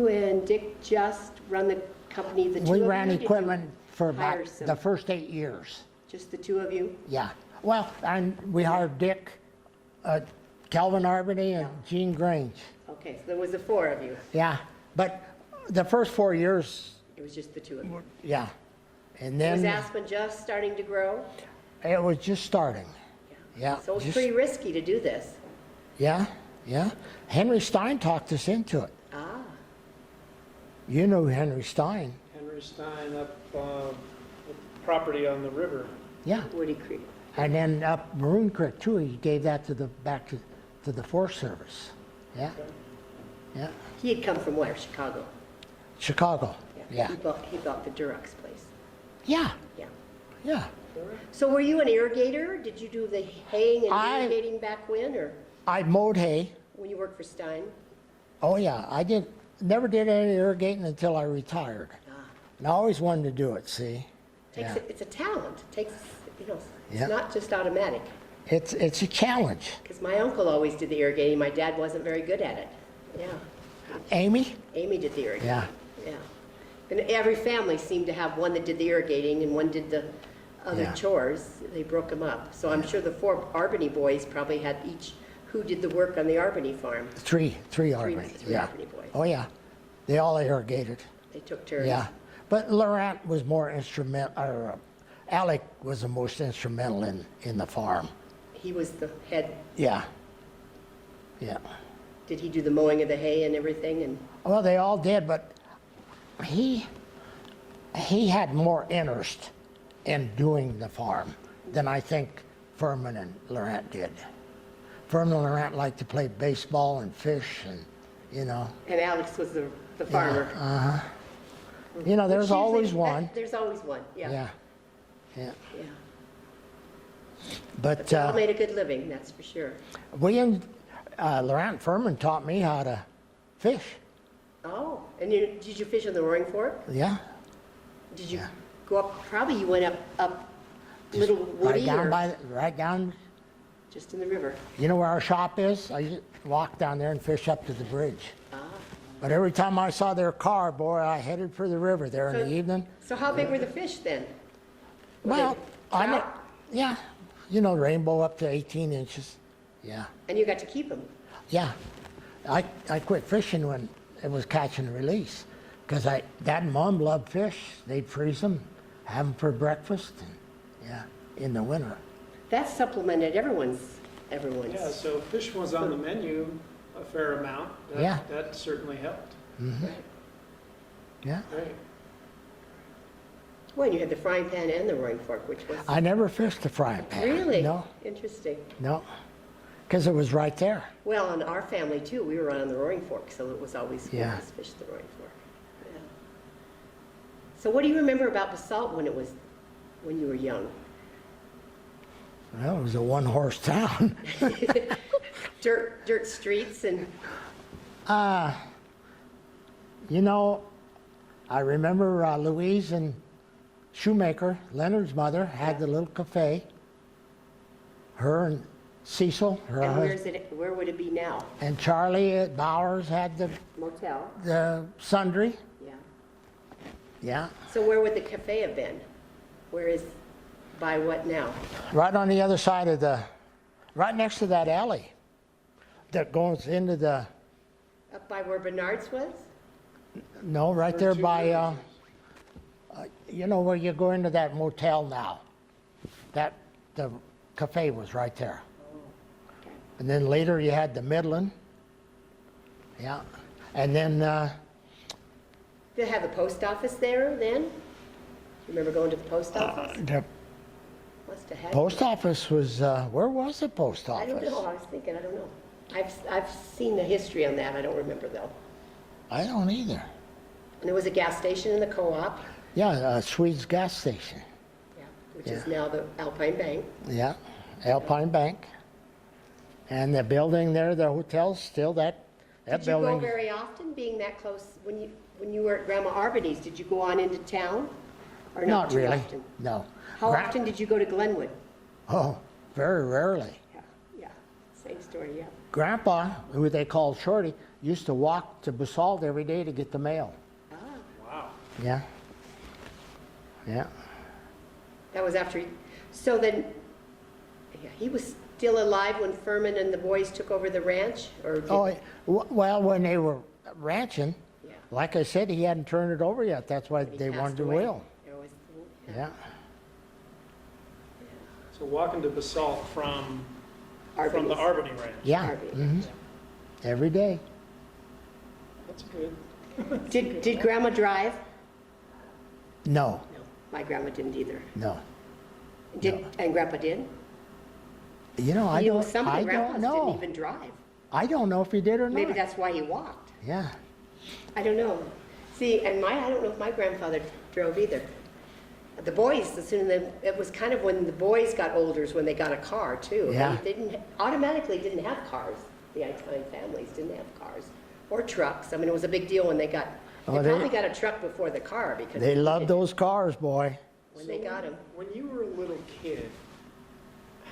and Dick just run the company? The two We of ran you? Did you equipment for hire about some? the first 8 years. Just the two of you. Yeah. Well, and we hired Dick, Calvin Arbity, and Gene Grange. Okay, so there was the four of you. Yeah. But the first 4 years, It was just the two of you. yeah. And Was then Aspen just starting to grow? it was just starting. Yeah. So it was just- pretty risky to do this. Yeah, yeah. Henry Stein talked us into it. Ah, You know Henry Stein. Henry Stein up with property on the river. Yeah. Woody Creek. And then up Maroon Creek too, he gave that to back to the Forest Service. Yeah, Okay. yeah. He had come from where? Chicago. Chicago. Yeah, He bought the Durex place. yeah, Yeah. yeah. So were you an irrigator? Did you do the haying and I- irrigating back when, or I mowed hay. when you worked for Stein? Oh yeah, never did any irrigating until I retired. Ah, And I always wanted to do it, see? Yeah. it's a talent. It takes, it's Yeah. not just automatic. It's a challenge. Because my uncle always did the irrigating. My dad wasn't very good at it. Yeah. Amy? Amy did the irrigating. Yeah. Yeah. And every family seemed to have one that did the irrigating and one did the other Yeah. chores. They broke them up. So I'm sure the four Albany boys probably had each who did the work on the Albany farm. Three Albany. Three Yeah. Albany boys. Oh yeah, they all irrigated. They took turns. Yeah, but Laurent was more instrumental, Alec was the most instrumental in the farm. He was the head. Yeah, yeah. Did he do the mowing of the hay and everything? And Well, they all did, but he had more interest in doing the farm than I think Furman and Laurent did. Furman and Laurent liked to play baseball and fish and, you know. and Alex was the farmer. You know, there's Which usually- always one. There's always one. Yeah. Yeah, yeah. Yeah. But They all made a good living, that's for sure. we and Laurent Furman taught me how to fish. Oh, and did you fish on the Roaring Fork? Yeah. Did you Yeah. go up? Probably you went up Little Woody. Right down or- right down Just in the river. You know where our shop is? I used to walk down there and fish up to the bridge. Ah. But every time I saw their car, boy, I headed for the river there in the evening. So how big were the fish then? Were Well, they I know, trout? yeah, you know, rainbow up to 18 inches. Yeah, And you got to keep them? yeah. I quit fishing when it was catch and release because Dad and Mom loved fish. They'd freeze them, have them for breakfast, and yeah, in the winter. That supplemented everyone's. Yeah, so fish was on the menu a fair amount. Yeah. That certainly helped. Right. Yeah. Right. Well, you had the frying pan and the roaring fork, which was I never fished the frying pan. really No, interesting. no, because it was right there. Well, in our family too, we were on the roaring fork, so it was always we Yeah. always fished the roaring fork. Yeah. So, what do you remember about Basalt when you were young? Well, it was a one-horse town. Dirt streets and You know, I remember Louise and Shoemaker, Leonard's mother, had the little cafe. Her and Cecil, her and husband, where would it be now? and Charlie at Bowers had Motel. the sundry. Yeah. Yeah, So where would the cafe have been? Where is by what now? right on the other side of right next to that alley that goes into Up by where Bernard's was? no, right there by, you know where you go into that motel now. The cafe was right there. And then later you had the Midland. Yeah. And then, Did they have the post office there then? Remember going to the post office? the Must have had. post office was, where was the post I office? don't know. I was thinking. I don't know. I've seen the history on that. I don't remember though. I don't either. And there was a gas station in the co-op. Yeah, Swede's gas station. Yeah. Which is now the Alpine Bank. Yeah, Alpine Bank. And the building there, the hotel's still that Did you go building. very often, being that close? When you were at Grandma Arbany's, did you go on into town, or not, Not too really, often? no. How Gra- often did you go to Glenwood? Oh, very rarely. Yeah, yeah, same story. Yeah. Grandpa, who they called Shorty, used to walk to Basalt every day to get the mail. Ah, Wow. Yeah. Yeah. that was after. So then, yeah, he was still alive when Furman and the boys took over the ranch, or did, Oh, well, when they were ranching, yeah, like I said, he hadn't turned it over yet. That's why when he they passed wanted to away. will. There was, Yeah. So walking to Basalt from the Arbany's. Arbany Ranch. Yeah. Harvey. hmm Every day. That's good. Did Grandma drive? No, No, my grandma didn't either. no. And Grandpa did? You know, I You know, don't, some of I the don't grandpas know. didn't even drive. I don't know if he did or Maybe not. that's why he walked. Yeah. I don't know. See, and I don't know if my grandfather drove either. The boys, it was kind of when the boys got older is when they got a car too. Yeah. They automatically didn't have cars. The Italian families didn't have cars or trucks. I mean, it was a big deal when they got, Oh, they probably got a truck before the car because They loved those cars, boy. when they got them. When you were a little kid,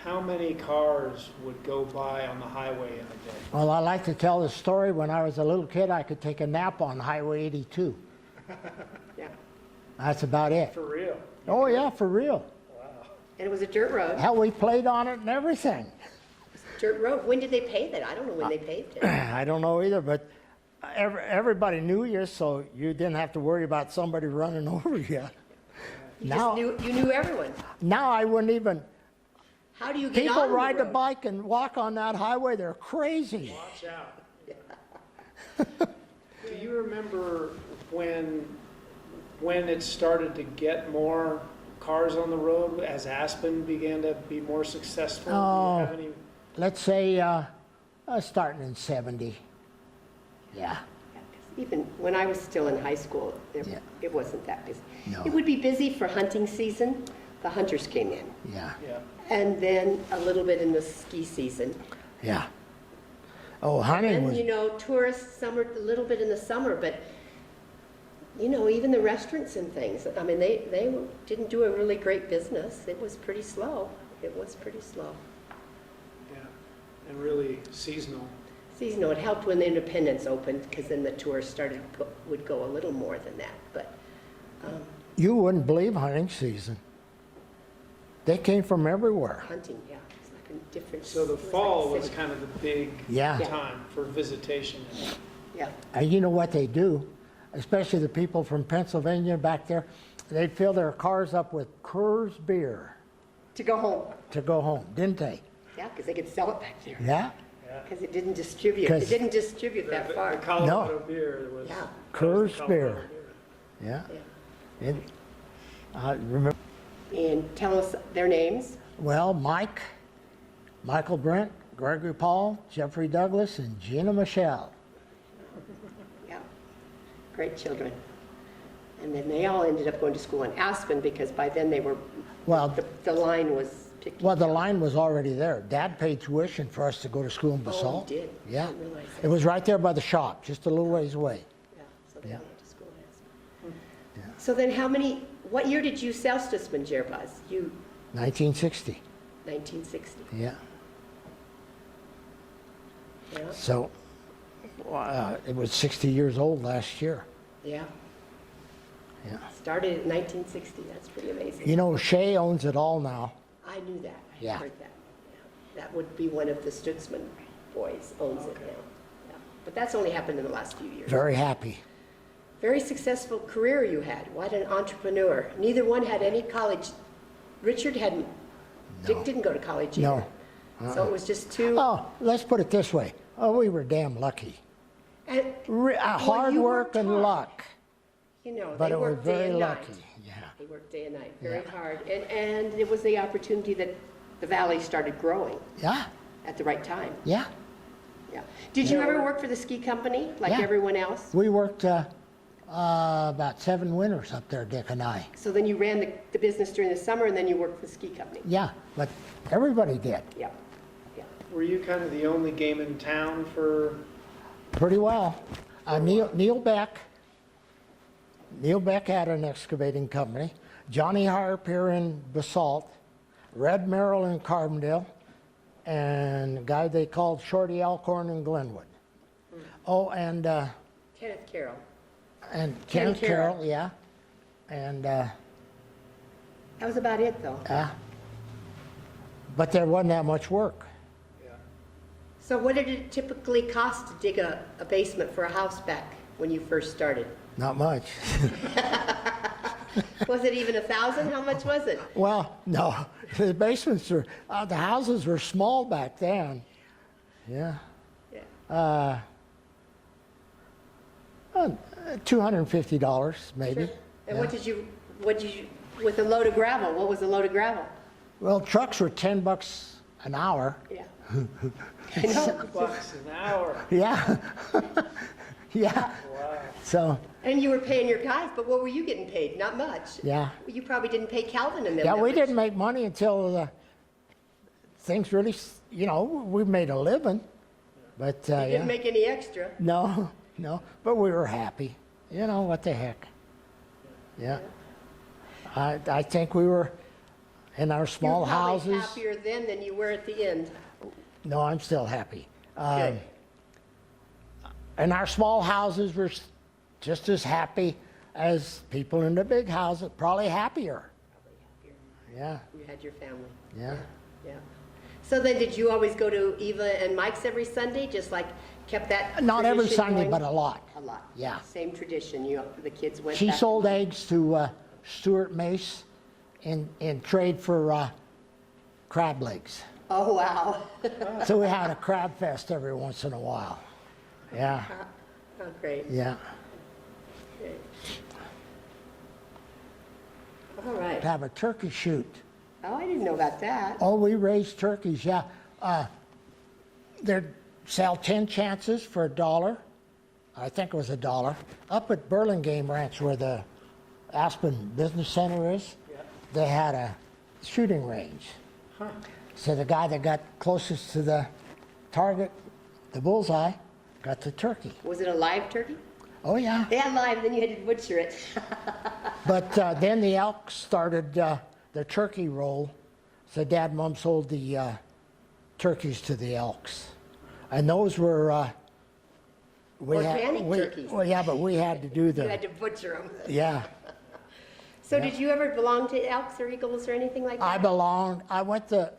how many cars would go by on the highway in a day? Well, I like to tell the story. When I was a little kid, I could take a nap on Highway 82. Yeah. That's about it. For real? Oh, yeah, for real. Wow. And it was a dirt road. Hell, we played on it and everything. Dirt road. When did they pave it? I don't know when they paved it. I don't know either, but everybody knew you, so you didn't have to worry about somebody running over you. You Now- you knew everyone. Now I wouldn't even. How do you get People on ride the the road? bike and walk on that highway. They're crazy. Watch out. Do you remember when it started to get more cars on the road as Aspen began to be more successful? Do Oh. you have any? Let's say starting in 70. Yeah. Even when I was still in high school, Yeah. it wasn't that busy. No. It would be busy for hunting season. The hunters came in. Yeah. Yeah. And then a little bit in the ski season. Yeah. Oh, hunting And, was. you know, tourists, a little bit in the summer, but, you know, even the restaurants and things, I mean, they didn't do a really great business. It was pretty slow. It was pretty slow. and really seasonal. Seasonal, it helped when the Independence opened, because then the tours would go a little more than that, but, You wouldn't believe hunting season. They came from everywhere. hunting, yeah, it's like a different. So the it like fall was city. kind of the big Yeah. time for visitation. Yeah, And you know what they do, especially the people from Pennsylvania back there, they'd fill their cars up with Coors beer to go home, to go home, didn't they? yeah, because they could sell it back there, Yeah? because it didn't distribute, 'Cause- it didn't distribute that The far. Colorado beer was. Yeah. that was the Coors Colorado beer. Yeah. Yeah. And I remember, And tell us their names. well, Michael Brent, Gregory Paul, Jeffrey Douglas, and Gina Michelle. Yeah, great children. And then they all ended up going to school in Aspen, because by then they were, Well, the line was picked. well, the line was already there. Dad paid tuition for us to go to school in Oh, Basalt. he did? Yeah. I didn't realize It that. was right there by the shop, just a little ways away. Yeah, so they Yeah. all went to school in Aspen. So then what year did you sell Stutzman Jerbaz? You, 1960. 1960, Yeah. yeah, So it was 60 years old last year. yeah. Yeah. Started in 1960, that's pretty amazing. You know, Shea owns it all now. I knew that, I Yeah. heard that. Yeah. That would be one of the Stutzman boys owns it now. Yeah. But that's only happened in the last few years. Very happy. Very successful career you had. What an entrepreneur. Neither one had any college. Richard hadn't, Dick didn't go to college either. No. So it was just two. Oh, let's put it this way. Oh, we were damn lucky. And, Hard you work worked and hard. luck. you know, But they it was worked day very and lucky. night. Yeah. They worked day and night, very Yeah. hard. And it was the opportunity that the valley started growing Yeah. at the right time. Yeah. Yeah. Did you ever work for the ski company like Yeah. everyone else? We worked about 7 winters up there, Dick and I. So then you ran the business during the summer, and then you worked for the ski company? Yeah, but everybody did Yeah. Yeah. Were you kind of the only game in town for, pretty well. Neil Beck had an excavating company. Johnny Harp here in Basalt, Red Merrill in Carbondale, and a guy they called Shorty Alcorn in Glenwood. Oh, and Kenneth Carroll. Kenneth Carroll. Carroll, yeah. And That was about it, though. but there wasn't that much work. So what did it typically cost to dig a basement for a house back when you first started? Not much. Was it even 1,000? How much was it? Well, no, the basements were, the houses were small back then. Yeah. Yeah. $250 maybe. Sure. And what did you, with a load of gravel, what was a load of gravel? Well, trucks were $10 an hour. Yeah. I know. bucks an hour? Yeah. Yeah. Wow. So, And you were paying your guys, but what were you getting paid? Not much. yeah. You probably didn't pay Calvin and them Yeah, that we much. didn't make money until things really, we made a living. But, You yeah. didn't make any extra. No, but we were happy. You know, what the heck. Yeah. I think we were in our small You're probably houses. happier then than you were at the end. No, I'm still happy. Good. And our small houses were just as happy as people in the big houses, probably happier. Yeah, You had your family. yeah. Yeah. So then did you always go to Eva and Mike's every Sunday, just like kept that Not every tradition Sunday, going? but a lot. A lot. Yeah. Same tradition, the kids went She back. sold eggs to Stuart Mace in trade for crab legs. Oh, wow. So we had a crab fest every once in a while. Yeah, Oh, great. yeah. Great. All right. Have a turkey shoot. Oh, I didn't know about that. Oh, we raised turkeys, yeah. They sell 10 chances for $1. I think it was $1. Up at Burlingame Ranch, where the Aspen Business Center is, they had a shooting range. So the guy that got closest to the target, the bullseye, got the turkey. Was it a live turkey? Oh, yeah. Yeah, live, then you had to butcher it. But then the elk started the turkey roll. So Dad and Mom sold the turkeys to the elks. And those were, Organic turkeys. Well, yeah, but we had to do You the, had to butcher them. yeah. So Yeah. did you ever belong to elks or eagles or anything like that? I went to,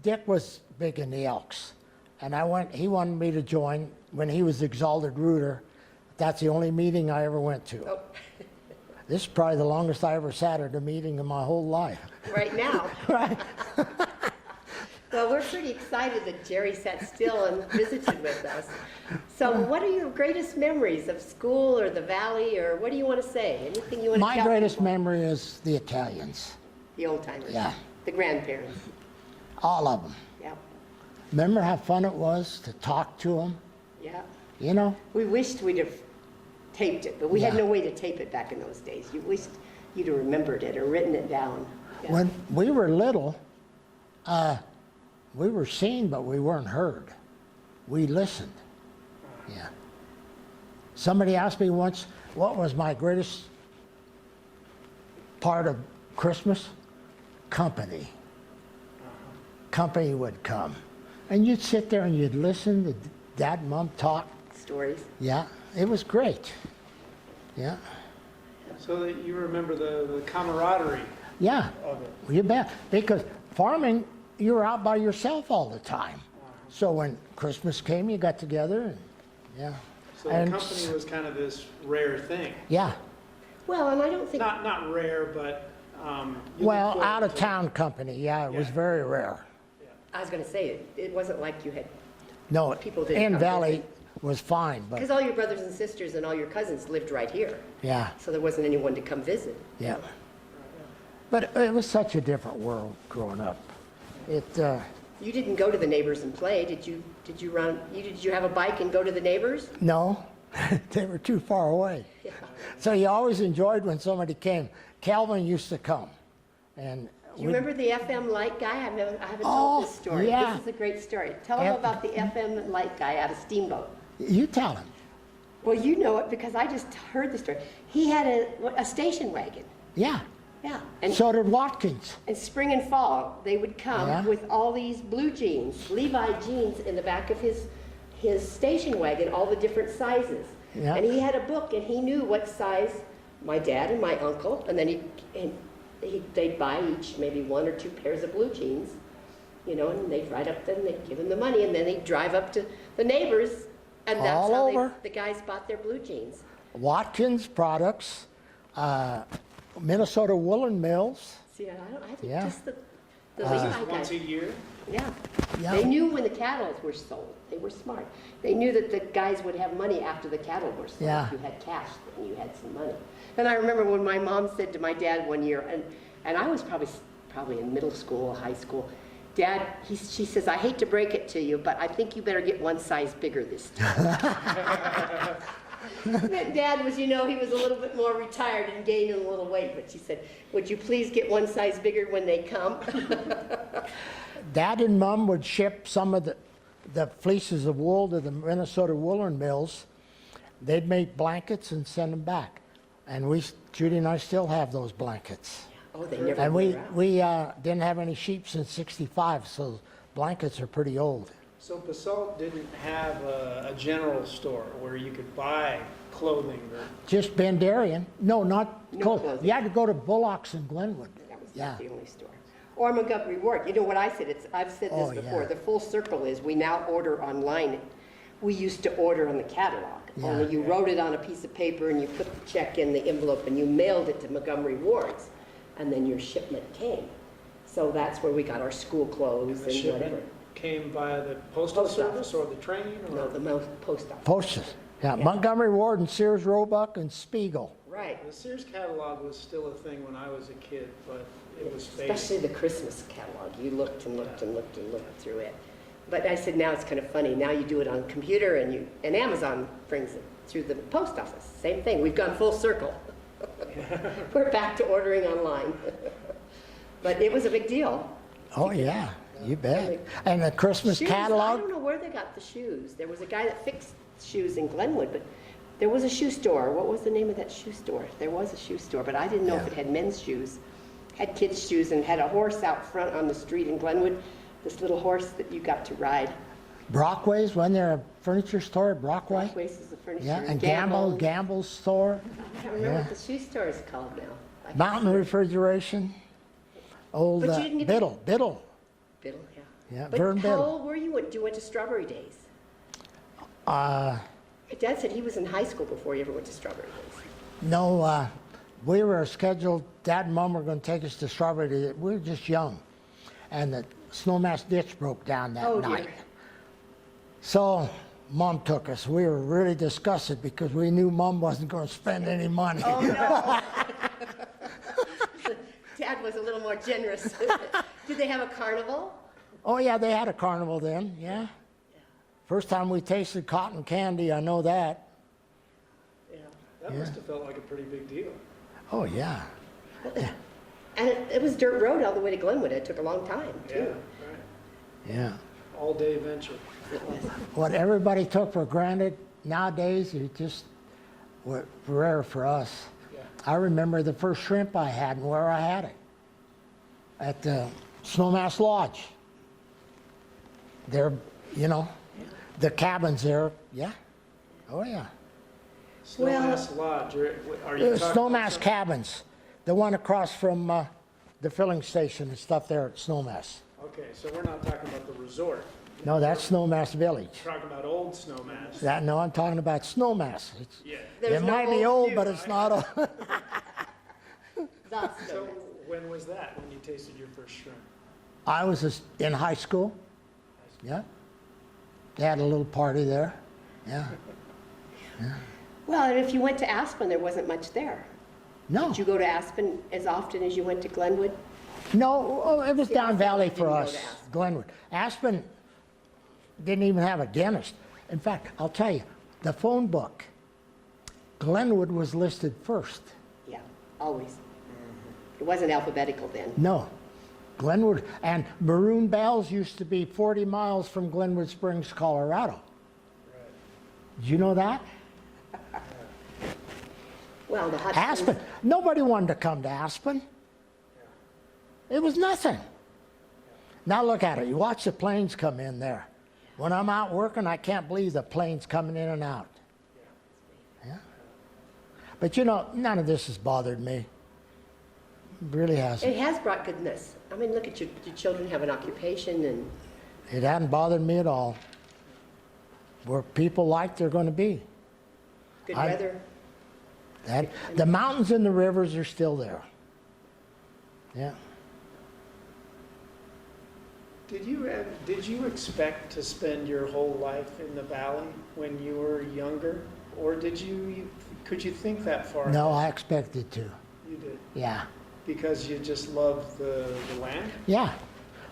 Dick was big in the elks. And he wanted me to join when he was exalted rooter. That's the only meeting I ever went to. Oh, This is probably the longest I ever sat at a meeting in my whole life. right now. Right. Well, we're pretty excited that Jerry sat still and visited with us. So what are your greatest memories of school or the valley, or what do you want to say? Anything you want to My tell greatest people? memory is the Italians, The old timers. Yeah. The grandparents. all of them. Yeah. Remember how fun it was to talk to them? Yeah. You know? We wished we'd have taped it, but we had Yeah. no way to tape it back in those days. You wished you'd have remembered it or written it down. Yeah. When we were little, we were seen, but we weren't heard. We listened. Yeah. Somebody asked me once, what was my greatest part of Christmas? Company. Company would come. And you'd sit there and you'd listen to Dad and Mom talk. Stories. Yeah, it was great. Yeah. So that you remember the camaraderie Yeah, of it. you bet. Because farming, you were out by yourself all the time. So when Christmas came, you got together and, yeah. So the And company was kind of this rare thing. Yeah, Well, and I don't think, Not rare, but you well, look forward out of to it. town company, yeah, it was Yeah. very rare. I was going to say, it wasn't like you had, No, People didn't in come Valley visit. was fine, because but, all your brothers and sisters and all your cousins lived right here. yeah, So there wasn't anyone to come visit. yeah. But it was such a different world growing up. It, You didn't go to the neighbors and play, did you? Did you have a bike and go to the neighbors? no, they were too far away. Yeah. So you always enjoyed when somebody came. Calvin used to come, and Do you we'd- remember the FM light guy? I haven't Oh, told this story. yeah. This is a great story. Tell them Yep. about the FM light guy out of Steamboat. you tell him. Well, you know it because I just heard the story. He had a station wagon. Yeah, Yeah. And so did Watkins. in spring and fall, they would come Yeah. with all these blue jeans, Levi jeans, in the back of his station wagon, all the different sizes. Yeah. And he had a book, and he knew what size my dad and my uncle, and then they'd buy each maybe one or two pairs of blue jeans, you know, and they'd ride up there and they'd give him the money, and then they'd drive up to the neighbors, and that's All how over. the guys bought their blue jeans. Watkins Products, Minnesota Woolen Mills. See, I think Yeah. just the This Levi is once guys. a year. Yeah. Yeah. They knew when the cattle were sold. They were smart. They knew that the guys would have money after the cattle were sold. Yeah. If you had cash, then you had some money. And I remember when my mom said to my dad one year, and I was probably in middle school, high school, Dad, she says, I hate to break it to you, but I think you better get one size bigger this time. Dad was, you know, he was a little bit more retired and gaining a little weight, but she said, would you please get one size bigger when they come? Dad and Mom would ship some of the fleeces of wool to the Minnesota Woolen Mills. They'd make blankets and send them back. And Judy and I still have those blankets. Oh, they never And wear out. we didn't have any sheep since '65, so blankets are pretty old. So Basalt didn't have a general store where you could buy clothing or Just Ben Darien. No, not No clothes. clothing. You had to go to Bullocks in Glenwood. That was Yeah. the only store. Or Montgomery Ward. You know what I said? I've said this Oh, before. yeah. The full circle is we now order online. We used to order on the catalog. Yeah. Only you wrote it on a piece of paper and you put the check in the envelope and you mailed it to Montgomery Ward's. And then your shipment came. So that's where we got our school clothes the and shipment whatever. came via the postal Post service office. or the train or No, the post office. Posters. Yeah, Yeah. Montgomery Ward and Sears Roebuck and Spiegel. Right. the Sears catalog was still a thing when I was a kid, but it was Especially basic. the Christmas catalog. You looked and looked and looked and looked through it. But I said now it's kind of funny. Now you do it on computer and Amazon brings it through the post office. Same thing. We've gone full circle. We're back to ordering online. But it was a big deal. Oh, yeah, you bet. And the Christmas Shoes, I catalog. don't know where they got the shoes. There was a guy that fixed shoes in Glenwood, but there was a shoe store. What was the name of that shoe store? There was a shoe store, but I didn't know if Yeah. it had men's shoes, had kids' shoes, and had a horse out front on the street in Glenwood. This little horse that you got to ride. Brockway's, wasn't there a furniture store at Brockway? Brockway's is the furniture. Yeah, and Gamble's. Gamble's store, I can't remember what the shoe store is called now. I can Mountain see it. Refrigeration, old But you didn't get- Biddle, Biddle, yeah. yeah, But Vern how Biddle. old were you when you went to Strawberry Days? Uh, Dad said he was in high school before he ever went to Strawberry Days. no, we were scheduled, Dad and Mom were gonna take us to Strawberry Days. We were just young. And the Snowmass ditch broke down that Oh, dear. night. So Mom took us. We were really disgusted because we knew Mom wasn't gonna spend any money. Oh, no. Dad was a little more generous. Did they have a carnival? Oh, yeah, they had a carnival then, yeah. First time we tasted cotton candy, I know that. Yeah. That must have felt like a pretty big deal. Oh, yeah. And it was dirt road all the way to Glenwood. It took a long time, Yeah, too. right. Yeah. All-day venture. It was. What everybody took for granted nowadays, it just was rare for us. Yeah. I remember the first shrimp I had and where I had it. At the Snowmass Lodge. There, you know, the cabins there, yeah. Oh, yeah. Snowmass Lodge, are you talking about Snowmass some- cabins, the one across from the filling station and stuff there at Snowmass. Okay, so we're not talking about the resort. No, that's Snowmass Village. We're talking about old Snowmass. No, I'm talking about Snowmass. Yeah. There's It no might be old, new, but it's not old. That's So no. when was that, when you tasted your first shrimp? I was in high school. Yeah. They had a little party there. Yeah. Well, and if you went to Aspen, there wasn't much there. No, Did you go to Aspen as often as you went to Glenwood? no, oh, it was See, down our valley family for didn't go us, to Aspen. Glenwood. Aspen didn't even have a dentist. In fact, I'll tell you, the phone book, Glenwood was listed first. Yeah, always. It wasn't alphabetical then. No, Glenwood, and Maroon Bells used to be 40 miles from Glenwood Springs, Colorado. Did you know that? Well, the hot Aspen, springs- nobody wanted to come to Aspen. It was nothing. Now look at it, you watch the planes come in there. When I'm out working, I can't believe the planes coming in and out. Yeah. But you know, none of this has bothered me. It really hasn't. It has brought goodness. I mean, look at your children have an occupation and It hadn't bothered me at all. Where people like they're going to be. good I- weather. The mountains and the rivers are still there. Yeah. Did you expect to spend your whole life in the valley when you were younger? Or could you think that far? No, ahead? I expected to. You did, Yeah. because you just loved the land? Yeah.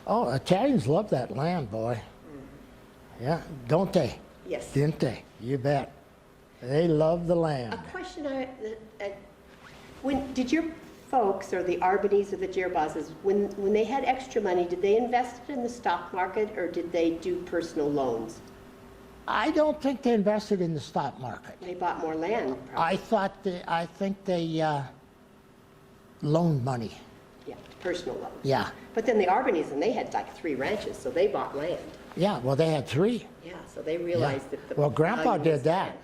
Oh, Italians love that land, boy. Yeah, don't they? Yes. Didn't they? You bet. They love the land. A question when did your folks or the Arbonese or the Jerbauses, when they had extra money, did they invest it in the stock market or did they do personal loans? I don't think they invested in the stock market. They bought more land, probably. I think they loaned money. Yeah, personal loans. Yeah. But then the Arbonese, and they had like 3 ranches, so they bought land. Yeah, well, they had 3. Yeah, so they realized that the Well, Grandpa value did was that. land.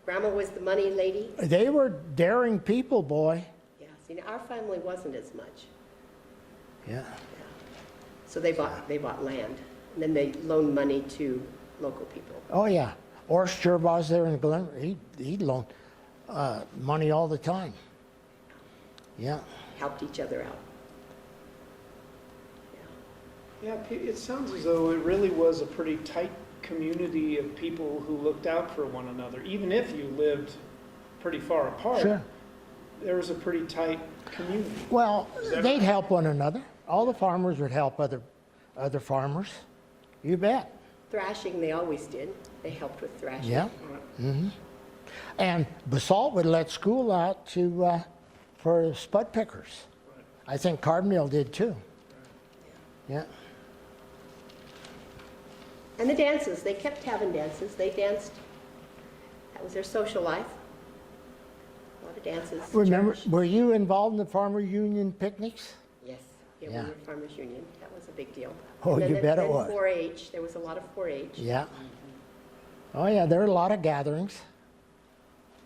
Grandma was the money lady. They were daring people, boy. Yeah, see, our family wasn't as much. Yeah. So they bought land, and then they loaned money to local people. Oh, yeah. Orst Gerbaugh there in Glen, he loaned money all the time. Yeah. Helped each other out. Yeah, it sounds as though it really was a pretty tight community of people who looked out for one another. Even if you lived pretty far apart, Sure. there was a pretty tight community. Well, that they'd right? help one another. All the farmers would help other farmers. You bet. Thrashing, they always did. They helped with thrashing. Yeah. And Basalt would let school out for spud pickers. I think Carbondale did too. Yeah. And the dances, they kept having dances. They danced. That was their social life. A lot of dances. Remember, church. were you involved in the farmer union picnics? Yes, Yeah, Yeah. Winter Farmers Union. That was a big deal. Oh, And then you bet it then was. 4-H. There was a lot of 4-H. Yeah. Oh, yeah, there were a lot of gatherings.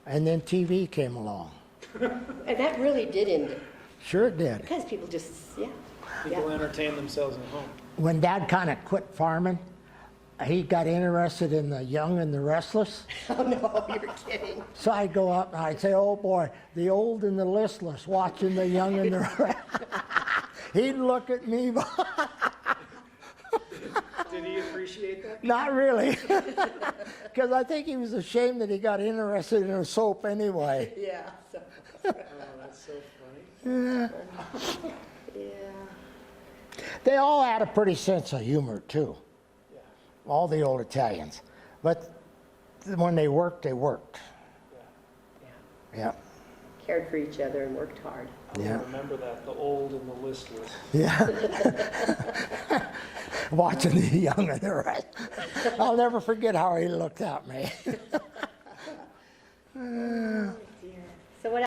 And then TV came along. And that really did end it. Sure it did. Because people just, yeah. People Yeah. entertain themselves at home. When Dad kind of quit farming, he got interested in the young and the restless. Oh, no, you're kidding. So I'd go up and I'd say, oh boy, the old and the listless, watching the young and the restless. He'd look at me, Did he appreciate that? not really. Because I think he was ashamed that he got interested in a soap anyway. Yeah, so, Oh, that's so funny. yeah. They all had a pretty sense of humor too, Yeah, all the old Italians. But when they worked, they worked. yeah. Yeah. Yeah, Cared for each other and worked hard. I Yeah. remember that, the old and the listless. yeah. Watching the young and the rest. I'll never forget how he looked at me.